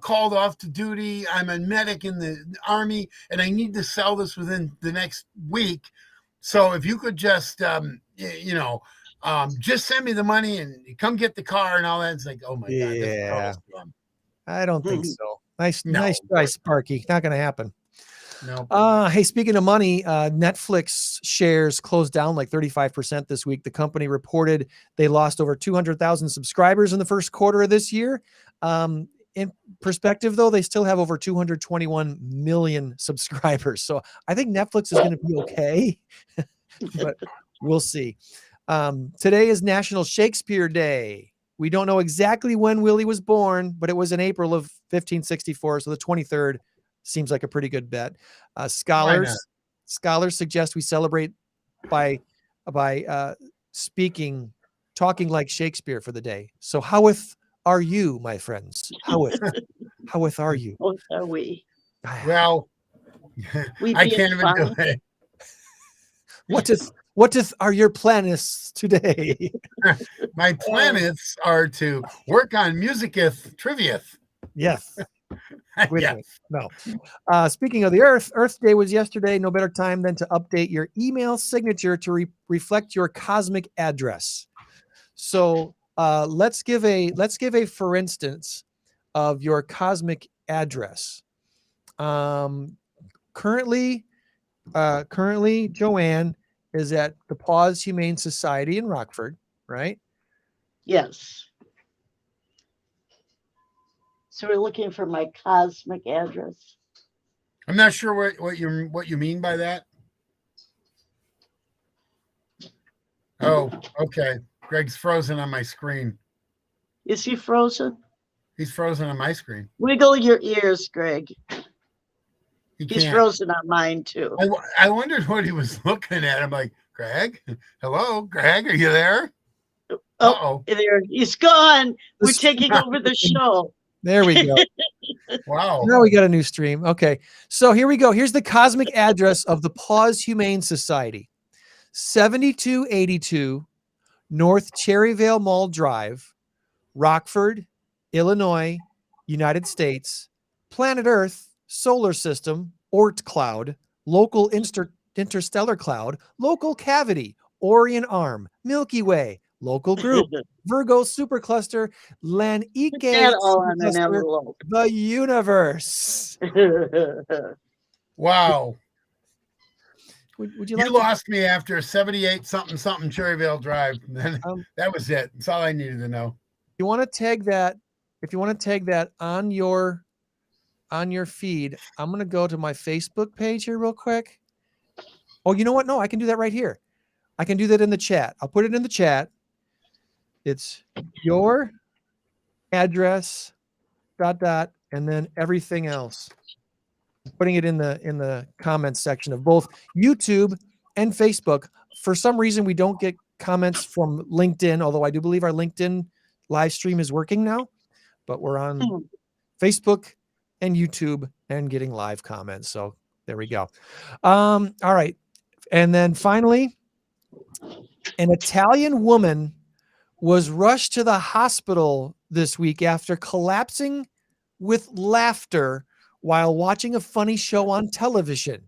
called off to duty. I'm a medic in the Army, and I need to sell this within the next week. So if you could just, just send me the money and come get the car and all that. It's like, oh my God. Yeah. I don't think so. Nice try, Sparky. Not going to happen. No. Hey, speaking of money, Netflix shares closed down like 35% this week. The company reported they lost over 200,000 subscribers in the first quarter of this year. In perspective, though, they still have over 221 million subscribers. So I think Netflix is going to be okay, but we'll see. Today is National Shakespeare Day. We don't know exactly when Willie was born, but it was in April of 1564. So the 23rd seems like a pretty good bet. Scholars suggest we celebrate by talking like Shakespeare for the day. So howeth are you, my friends? Howeth are you? What are we? Well, I can't even do it. What are your planets today? My planets are to work on musiceth triviath. Yes. Yeah. No. Speaking of the Earth Day was yesterday. No better time than to update your email signature to reflect your cosmic address. So let's give a for instance of your cosmic address. Currently, Joann is at the PAWS Humane Society in Rockford, right? Yes. So we're looking for my cosmic address. I'm not sure what you mean by that. Oh, okay. Greg's frozen on my screen. Is he frozen? He's frozen on my screen. Wiggle your ears, Greg. He's frozen on mine too. I wondered what he was looking at. I'm like, Greg? Hello, Greg, are you there? Oh, there he's gone. We're taking over the show. There we go. Wow. Now we got a new stream. Okay. So here we go. Here's the cosmic address of the PAWS Humane Society. 7282 North Cherryvale Mall Drive, Rockford, Illinois, United States. Planet Earth, solar system, Oort cloud, local interstellar cloud, local cavity, Orion arm, Milky Way, local group, Virgo supercluster, Lanique supercluster, the universe. Wow. Would you You like lost me after 78 something Cherryvale Drive. That was it. That's all I needed to know. You want to tag that? If you want to tag that on your feed, I'm going to go to my Facebook page here real quick. Oh, you know what? No, I can do that right here. I can do that in the chat. I'll put it in the chat. It's your address, ... and then everything else. Putting it in the comments section of both YouTube and Facebook. For some reason, we don't get comments from LinkedIn, although I do believe our LinkedIn live stream is working now. But we're on Facebook and YouTube and getting live comments. So there we go. All right. And then finally, an Italian woman was rushed to the hospital this week after collapsing with laughter while watching a funny show on television.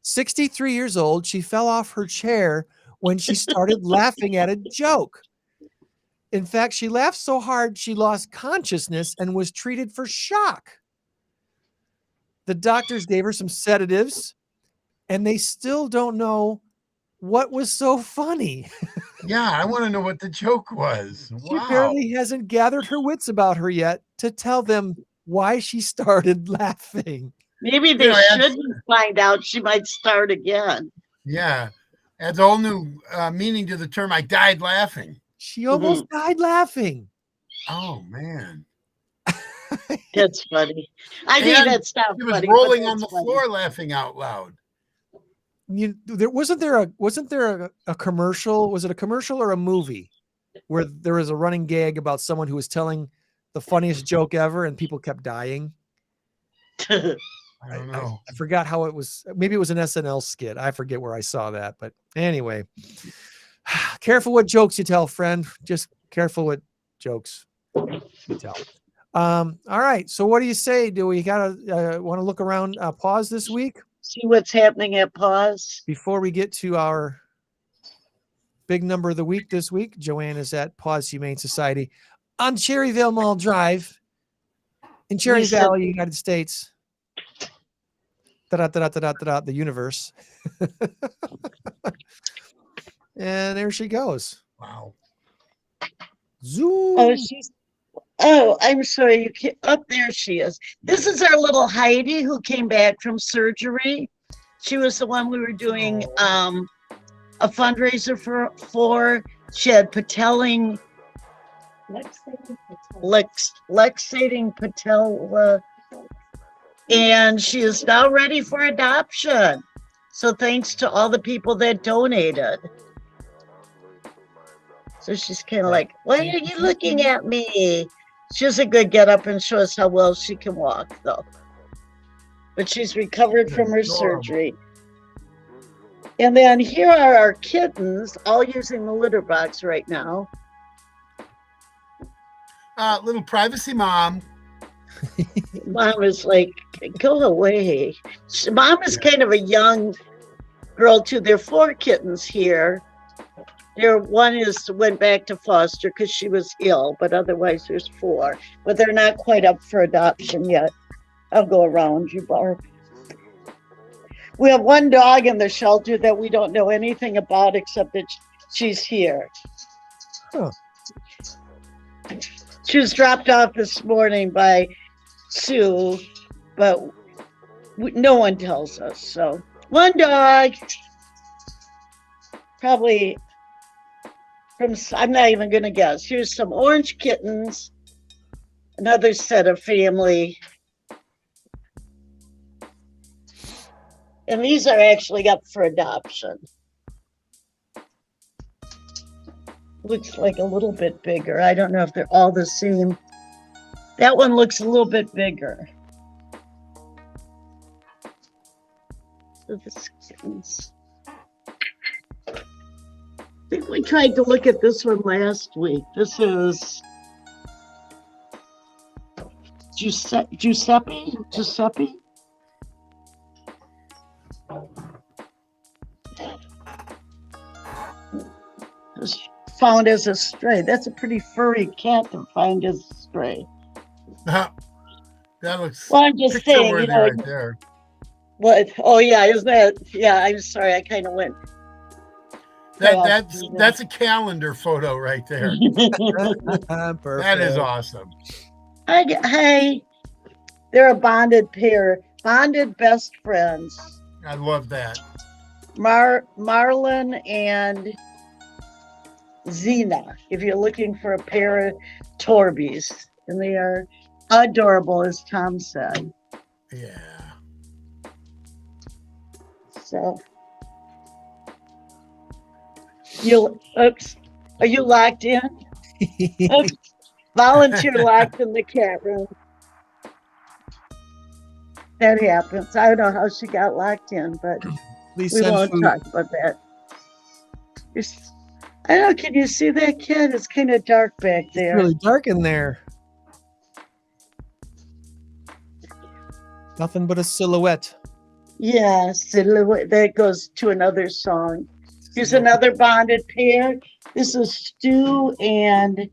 63 years old, she fell off her chair when she started laughing at a joke. In fact, she laughed so hard she lost consciousness and was treated for shock. The doctors gave her some sedatives, and they still don't know what was so funny. Yeah, I want to know what the joke was. Wow. She apparently hasn't gathered her wits about her yet to tell them why she started laughing. Maybe they shouldn't find out. She might start again. Yeah. Adds a whole new meaning to the term, I died laughing. She almost died laughing. Oh, man. That's funny. I think that's not funny. She was funny, rolling on the floor laughing out loud. Wasn't there a commercial? Was it a commercial or a movie where there was a running gag about someone who was telling the funniest joke ever and people kept dying? I don't know. I forgot how it was. Maybe it was an SNL skit. I forget where I saw that. But anyway, careful what jokes you tell, friend. Just careful what jokes you tell. All right. So what do you say? Do we gotta want to look around PAWS this week? See what's happening at PAWS. Before we get to our big number of the week this week, Joann is at PAWS Humane Society on Cherryvale Mall Drive in Cherry Valley, United States. The universe. And there she goes. Wow. Zoom. Oh, I'm sorry. You can't. Up there she is. This is our little Heidi who came back from surgery. She was the one we were doing a fundraiser for. She had patelling, luxating patella, and she is now ready for adoption. So thanks to all the people that donated. So she's kind of like, why are you looking at me? She doesn't good get up and show us how well she can walk, though. But she's recovered from her surgery. And then here are our kittens, all using the litter box right now. Little privacy mom. Mom is like, go away. Mom is kind of a young girl, too. There are 4 kittens here. One went back to foster because she was ill, but otherwise there's 4. But they're not quite up for adoption yet. I'll go around you, Barb. We have 1 dog in the shelter that we don't know anything about except that she's here. Huh. She was dropped off this morning by Sue, but no one tells us. So 1 dog, probably I'm not even going to guess. Here's some orange kittens, another set of family. And these are actually up for adoption. looks like a little bit bigger. I don't know if they're all the same. That one looks a little bit bigger. So the kittens. I think we tried to look at this one last week. This is Giuseppe. It was found as a stray. That's a pretty furry cat to find as a stray. That looks Well, I'm just saying, picture-worthy right there. What? Oh yeah, isn't that? Yeah, I'm sorry, I kind of went. That's a calendar photo right there. Perfect. That is awesome. Hey, they're a bonded pair, bonded best friends. I love that. Marlon and Xena, if you're looking for a pair of Torbies, and they are adorable, as Tom said. Yeah. So, are you locked in? Oops. Volunteer locked in the cat room. That happens. I don't know how she got locked in, but Please we send won't food. talk about that. I don't know. Can you see that cat? It's kind of dark back there. It's really dark in there. Nothing but a silhouette. Yeah, silhouette. That goes to another song. Here's another bonded pair. This is Stu and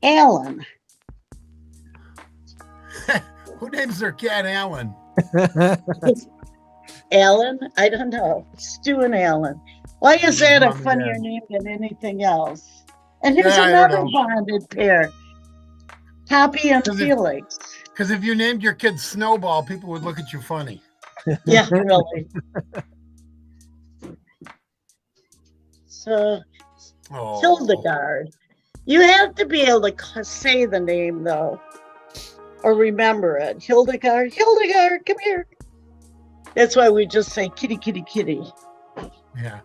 Alan. Who names their cat Alan? Alan? I don't know. Stu and Alan. Why is that a Mom and funnier Dad. name than anything else? And here's Yeah, I don't another know. bonded pair. Happy and Does it- Felix. Because if you named your kid Snowball, people would look at you funny. Yeah, really. So, Oh. Hildegard. You have to be able to say the name, though, or remember it. Hildegard, come here. That's why we just say kitty, kitty, kitty. Yeah.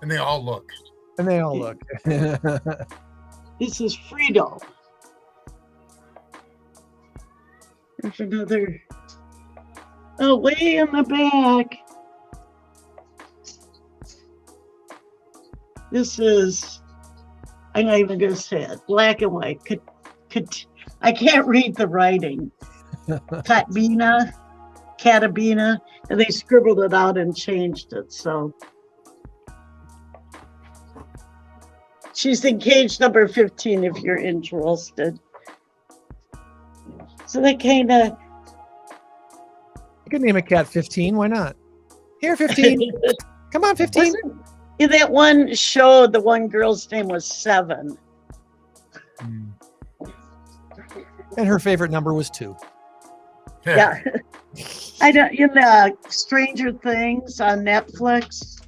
And they all look. And they all look. This is Frito. There's another. Oh, way in the back. This is, I'm not even going to say it, black and white. I can't read the writing. Catabina, and they scribbled it out and changed it. So she's in cage number 15 if you're interested. So they kind of. You could name a cat 15. Why not? Here, 15. Come on, 15. In that one show, the one girl's name was 7. And her favorite number was 2. Yeah. I don't, in the Stranger Things on Netflix.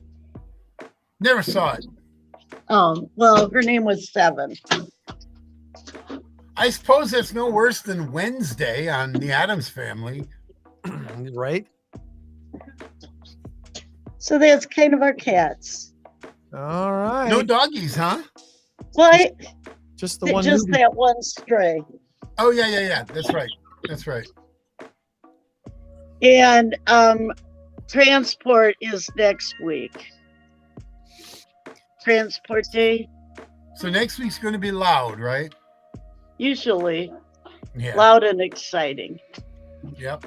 Never saw it. Well, her name was 7. I suppose that's no worse than Wednesday on The Addams Family. Right? So that's kind of our cats. All right. No doggies, huh? Well, just the one. Just movie. that one stray. Oh, yeah. That's right. And transport is next week. Transport day. So next week's going to be loud, right? Usually. Yeah. Loud and exciting. Yep.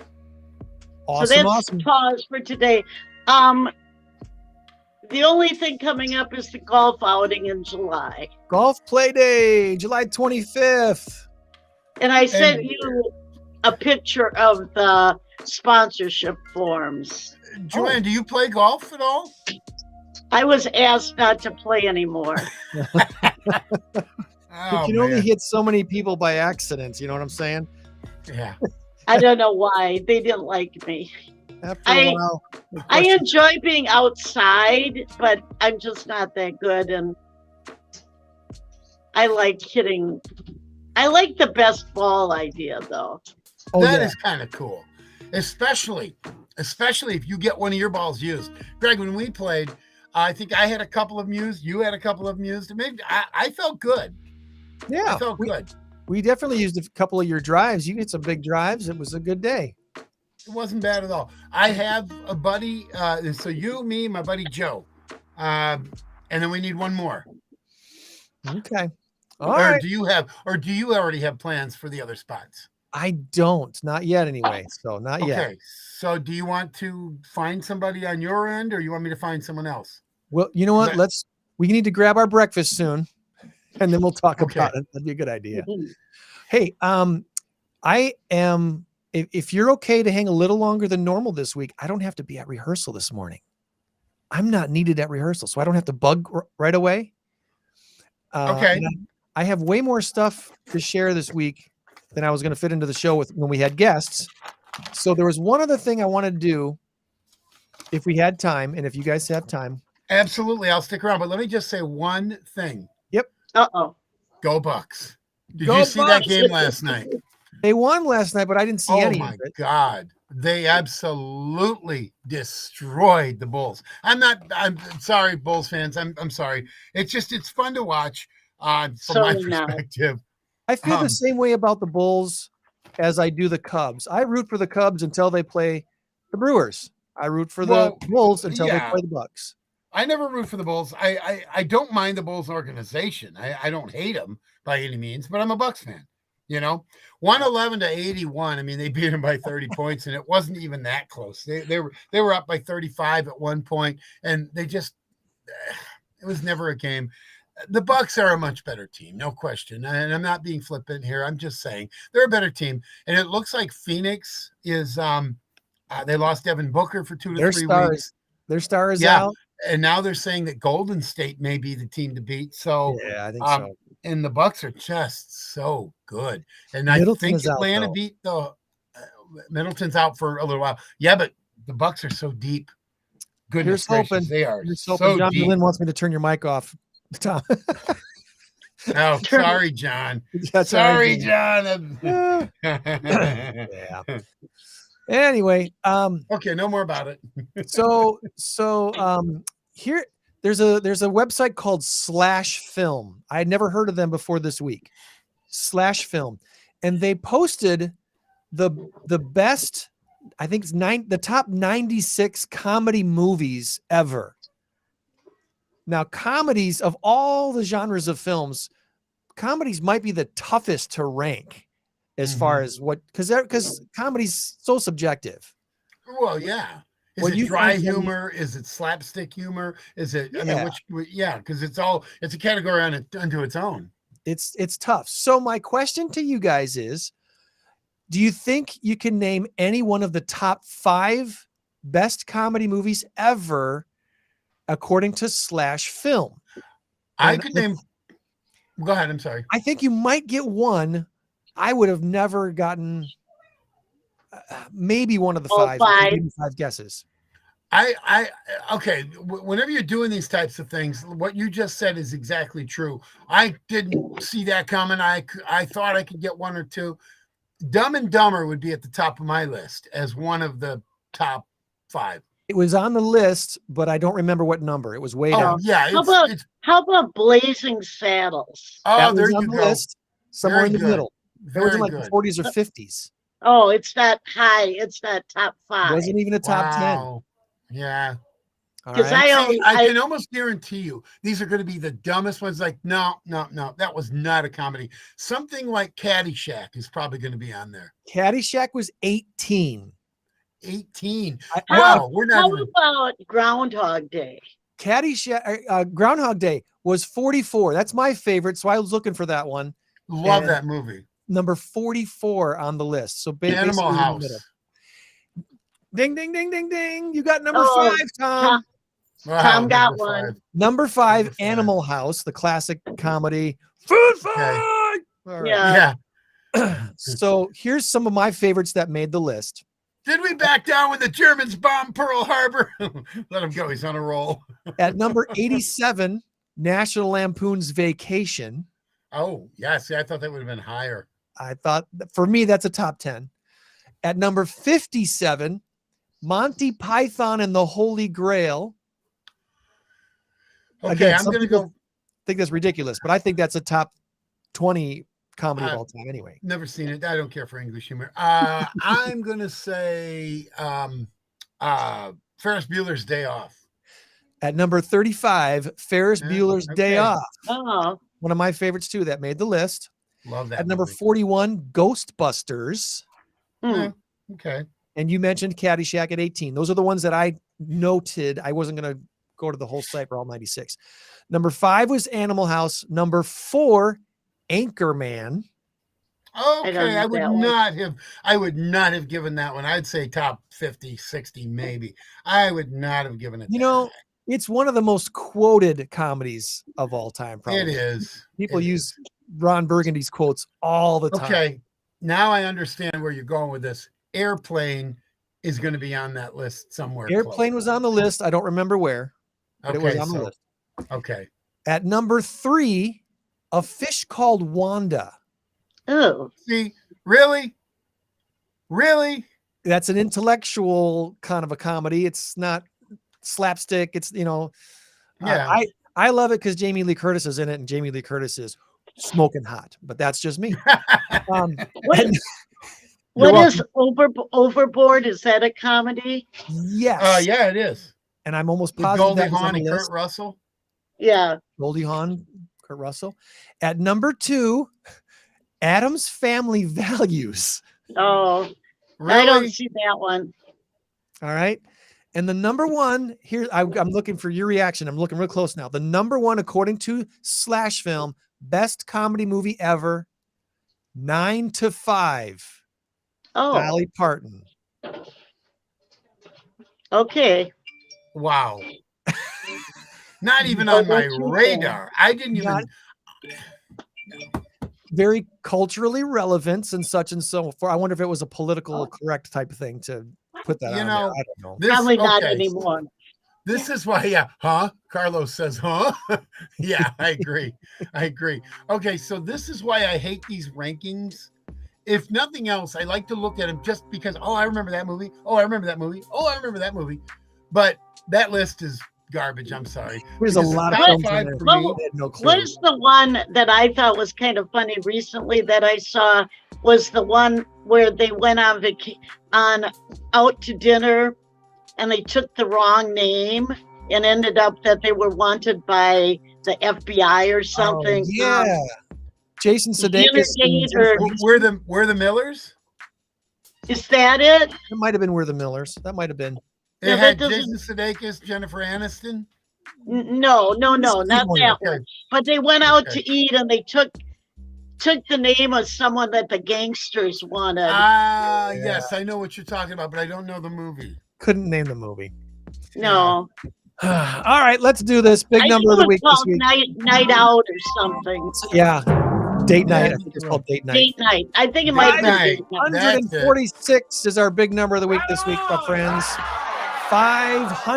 Awesome, so that's awesome. pause for today. The only thing coming up is the golf outing in July. Golf play day, July 25th. And I sent you a picture of the sponsorship forms. Joann, do you play golf at all? I was asked not to play anymore. You can only hit so many people by accident. You know what I'm saying? Yeah. I don't know why. They didn't like me. After a while. I enjoy being outside, but I'm just not that good. And I like hitting. I like the best ball idea, though. That is kind of cool. Especially if you get one of your balls used. Greg, when we played, I think I had a couple of them used. You had a couple of them used. Maybe I felt good. Yeah, I felt good. We definitely used a couple of your drives. You get some big drives. It was a good day. It wasn't bad at all. I have a buddy. So you, me, my buddy Joe, and then we need one more. Okay. All right. Do you already have plans for the other spots? I don't, not yet anyway. So not yet. Okay. So do you want to find somebody on your end, or you want me to find someone else? Well, you know what? We need to grab our breakfast soon, and then we'll talk about it. That'd be a good idea. Hey, I am. If you're okay to hang a little longer than normal this week, I don't have to be at rehearsal this morning. I'm not needed at rehearsal, so I don't have to bug right away. Okay. I have way more stuff to share this week than I was going to fit into the show when we had guests. So there was one other thing I wanted to do if we had time, and if you guys have time. Absolutely, I'll stick around. But let me just say one thing. Yep. Go Bucks! Did you see that game last night? They won last night, but I didn't see any. Oh my God. They absolutely destroyed the Bulls. I'm sorry, Bulls fans. I'm sorry. It's fun to watch from my perspective. I feel the same way about the Bulls as I do the Cubs. I root for the Cubs until they play the Brewers. I root for the Bulls until they play the Bucks. I never root for the Bulls. I don't mind the Bulls organization. I don't hate them by any means, but I'm a Bucks fan. 111 to 81. I mean, they beat them by 30 points, and it wasn't even that close. They were up by 35 at one point, and it was never a game. The Bucks are a much better team, no question. And I'm not being flippant here. I'm just saying they're a better team. And it looks like Phoenix is they lost Devin Booker for 2 to 3 weeks. Their star is out. And now they're saying that Golden State may be the team to beat. So yeah, I think so. And the Bucks are just so good. And I think Atlanta beat the Middleton's out for a little while. Yeah, but the Bucks are so deep. Goodness gracious, they are so John deep. Berlin wants me to turn your mic off, Tom. Oh, sorry, John. Sorry, John. Yeah. Anyway, okay, no more about it. so here there's a website called /Film. I had never heard of them before this week. /Film, and they posted the best, I think it's the top 96 comedy movies ever. Now, comedies of all the genres of films, comedies might be the toughest to rank as far as because comedy's so subjective. Well, yeah. Is it dry humor? Is it slapstick humor? Is it? I mean, because it's a category unto its own. It's tough. So my question to you guys is, do you think you can name any one of the top 5 best comedy movies ever according to /Film? I could name. Go ahead. I'm sorry. I think you might get one. I would have never gotten maybe one of the 5. 5 guesses. Okay. Whenever you're doing these types of things, what you just said is exactly true. I didn't see that coming. I thought I could get 1 or 2. Dumb and Dumber would be at the top of my list as one of the top 5. It was on the list, but I don't remember what number. It was way down. Yeah. How about Blazing Saddles? Oh, there you go. Somewhere in the middle. It was in like the 40s or 50s. Oh, it's that high. It's that top 5. It wasn't even a top 10. Yeah. Because I can almost guarantee you these are going to be the dumbest ones. Like, no, that was not a comedy. Something like Caddyshack is probably going to be on there. Caddyshack was 18. 18. We're not. How about Groundhog Day? Caddyshack, Groundhog Day was 44. That's my favorite, so I was looking for that one. Love that movie. Number 44 on the list. So Animal House. Ding, ding, ding, ding, ding. You got number 5, Tom. Tom got one. Number 5, Animal House, the classic comedy. Food fight! Right. Yeah. So here's some of my favorites that made the list. Did we back down when the Germans bombed Pearl Harbor? Let him go. He's on a roll. At number 87, National Lampoon's Vacation. Oh, yeah. See, I thought that would have been higher. I thought, for me, that's a top 10. At number 57, Monty Python and the Holy Grail. Okay, Again, I'm some gonna people go. think that's ridiculous, but I think that's a top 20 comedy of all time anyway. Never seen it. I don't care for English humor. I'm gonna say Ferris Bueller's Day Off. At number 35, Ferris Yeah, Bueller's Day okay. Off. Oh, One of my favorites too that made the list. Love that. At number movie. 41, Ghostbusters. Yeah, okay. And you mentioned Caddyshack at 18. Those are the ones that I noted. I wasn't going to go to the whole site for all 96. Number 5 was Animal House. Number 4, Anchorman. Okay, I know would that one. not have given that one. I'd say top 50, 60 maybe. I would not have given it. You that know, high. it's one of the most quoted comedies of all time, probably. It is. People It use Ron Burgundy's quotes all the time. Okay, now I understand where you're going with this. Airplane is going to be on that list somewhere. Airplane was on the list. I don't remember where, but it was on the list. Okay. At number 3, A Fish Called Wanda. oh, See, really? That's an intellectual kind of a comedy. It's not slapstick. It's, Yeah. I love it because Jamie Lee Curtis is in it, and Jamie Lee Curtis is smoking hot, but that's just me. what, and- what You're is Overboard? Is that a comedy? Yes. Yeah, it is. And I'm almost With positive Goldie that was on Hawn the and list. Kurt Russell. Yeah. Goldie Hawn, Kurt Russell. At number 2, Adam's Family Values. Oh, I don't see that one. All right. And the number 1 here, I'm looking for your reaction. I'm looking real close now. The number 1, according to Slash Film, best comedy movie ever, 9 to 5. Oh, Dolly Parton. okay. Wow. Not even on my what you radar. I didn't even. Not- Very culturally relevant and such and so forth. I wonder if it was a political correct type of thing to put that You on know, there. I don't know. This, Probably not okay, anymore. This is why, yeah, huh? Carlos says, huh? Yeah, I agree. Okay, so this is why I hate these rankings. If nothing else, I like to look at them just because, oh, I remember that movie. Oh, I remember that movie. Oh, I remember that movie. But that list is garbage. I'm sorry. There's a Because lot of top films in five there. for Well, me- I had no clue. What is the one that I thought was kind of funny recently that I saw was the one where they went on out to dinner and they took the wrong name and ended up that they were wanted by the FBI or something. Oh, yeah. Jason Sudeikis. Dinner date or- We're the Millers? Is that it? It might have been We're the Millers. That might have been. It Yeah, had that Jason doesn't- Sudeikis, Jennifer Aniston. No, not that Okay. one. But they went out Okay. to eat and they took the name of someone that the gangsters wanted. Yes, I know what you're talking about, but I don't know the movie. Couldn't name the movie. No. All right, let's do this. Big I number of think the it week was this called week. night out or something. Yeah. Date night. Yeah. I think it's called Date Night. Date night. I think it might have been night. date night. That's it. 146 is our big number of the week this week, my friends.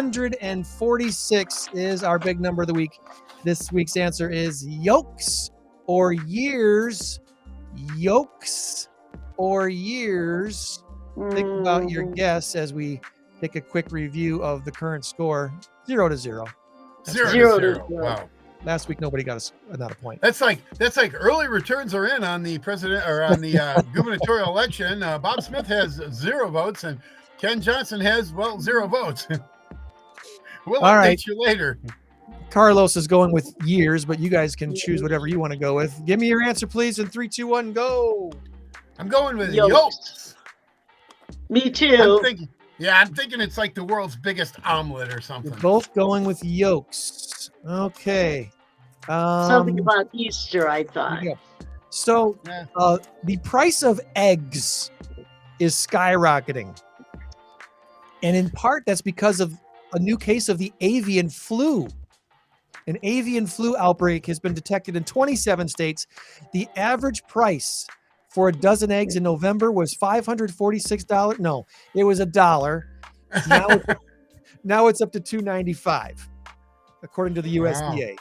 546 is our big number of the week. This week's answer is yolks or years. Yolks or years. Think about your guess as we take a quick review of the current score. 0-0. Zero Zero to to zero. zero. Wow. Last week nobody got not a point. That's like early returns are in on the president or on the gubernatorial election. Bob Smith has 0 votes and Ken Johnson has 0 votes. We'll All update right. you later. Carlos is going with years, but you guys can choose whatever you want to go with. Give me your answer, please, in 3, 2, 1, go. I'm going with Yolks. yolks. Me too. I'm thinking it's like the world's biggest omelet or something. You're both going with yolks. Okay. Something about Easter, I thought. Yeah. So Yeah. the price of eggs is skyrocketing. And in part, that's because of a new case of the avian flu. An avian flu outbreak has been detected in 27 states. The average price for a dozen eggs in November was $546. No, it was $1. Now it's up to $2.95, according to the USDA.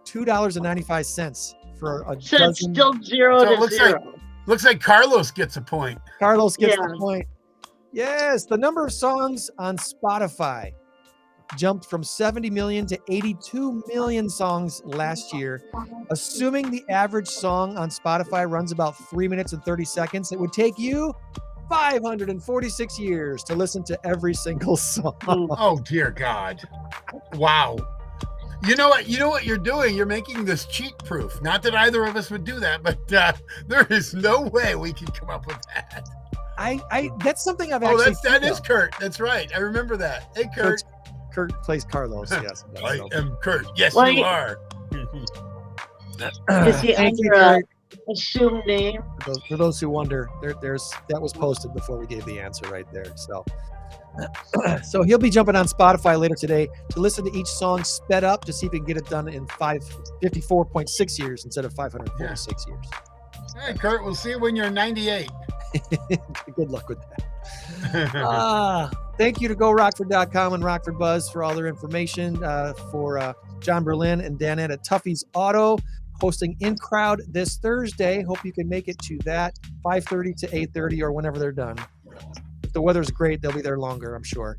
$2.95 for a So it's dozen. still 0 So it to looks 0. Looks like Carlos gets a point. Carlos gets Yeah. the point. Yes, the number of songs on Spotify. jumped from 70 million to 82 million songs last year. Assuming the average song on Spotify runs about 3 minutes and 30 seconds, it would take you 546 years to listen to every single song. Oh dear God. Wow. You know what you're doing? You're making this cheat proof. Not that either of us would do that, but there is no way we can come up with that. I that's something I've actually. That is Kurt. That's right. I remember that. Hey, Kurt. Kurt plays Carlos. Yes. I am Kurt. Yes, Well, you are. Is he Thank you, under Kurt. assumed name? For those who wonder, there's that was posted before we gave the answer right there. So he'll be jumping on Spotify later today to listen to each song sped up to see if he can get it done in 54.6 years instead of 546 years. Hey, Kurt, we'll see you when you're 98. Good luck with that. Thank you to GoRockford.com and Rockford Buzz for all their information. For John Berlin and Danette at Tuffys Auto, hosting InCrowd this Thursday. Hope you can make it to that 5:30 to 8:30 or whenever they're done. If the weather's great, they'll be there longer, I'm sure.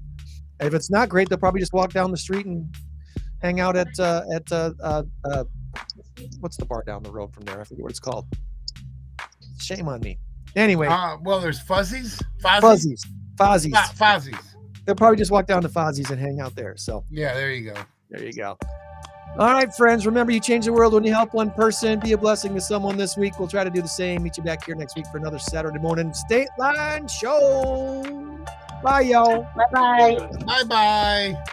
And if it's not great, they'll probably just walk down the street and hang out at what's the bar down the road from there? I forget what it's called. Shame on me. Anyway. Well, there's Fuzzies. Fozzies. Fozzies. They'll probably just walk down to Fozzies and hang out there. So yeah, there you go. There you go. All right, friends. Remember, you change the world when you help one person. Be a blessing to someone this week. We'll try to do the same. Meet you back here next week for another Saturday morning Stateline show. Bye, y'all. Bye-bye. Bye-bye.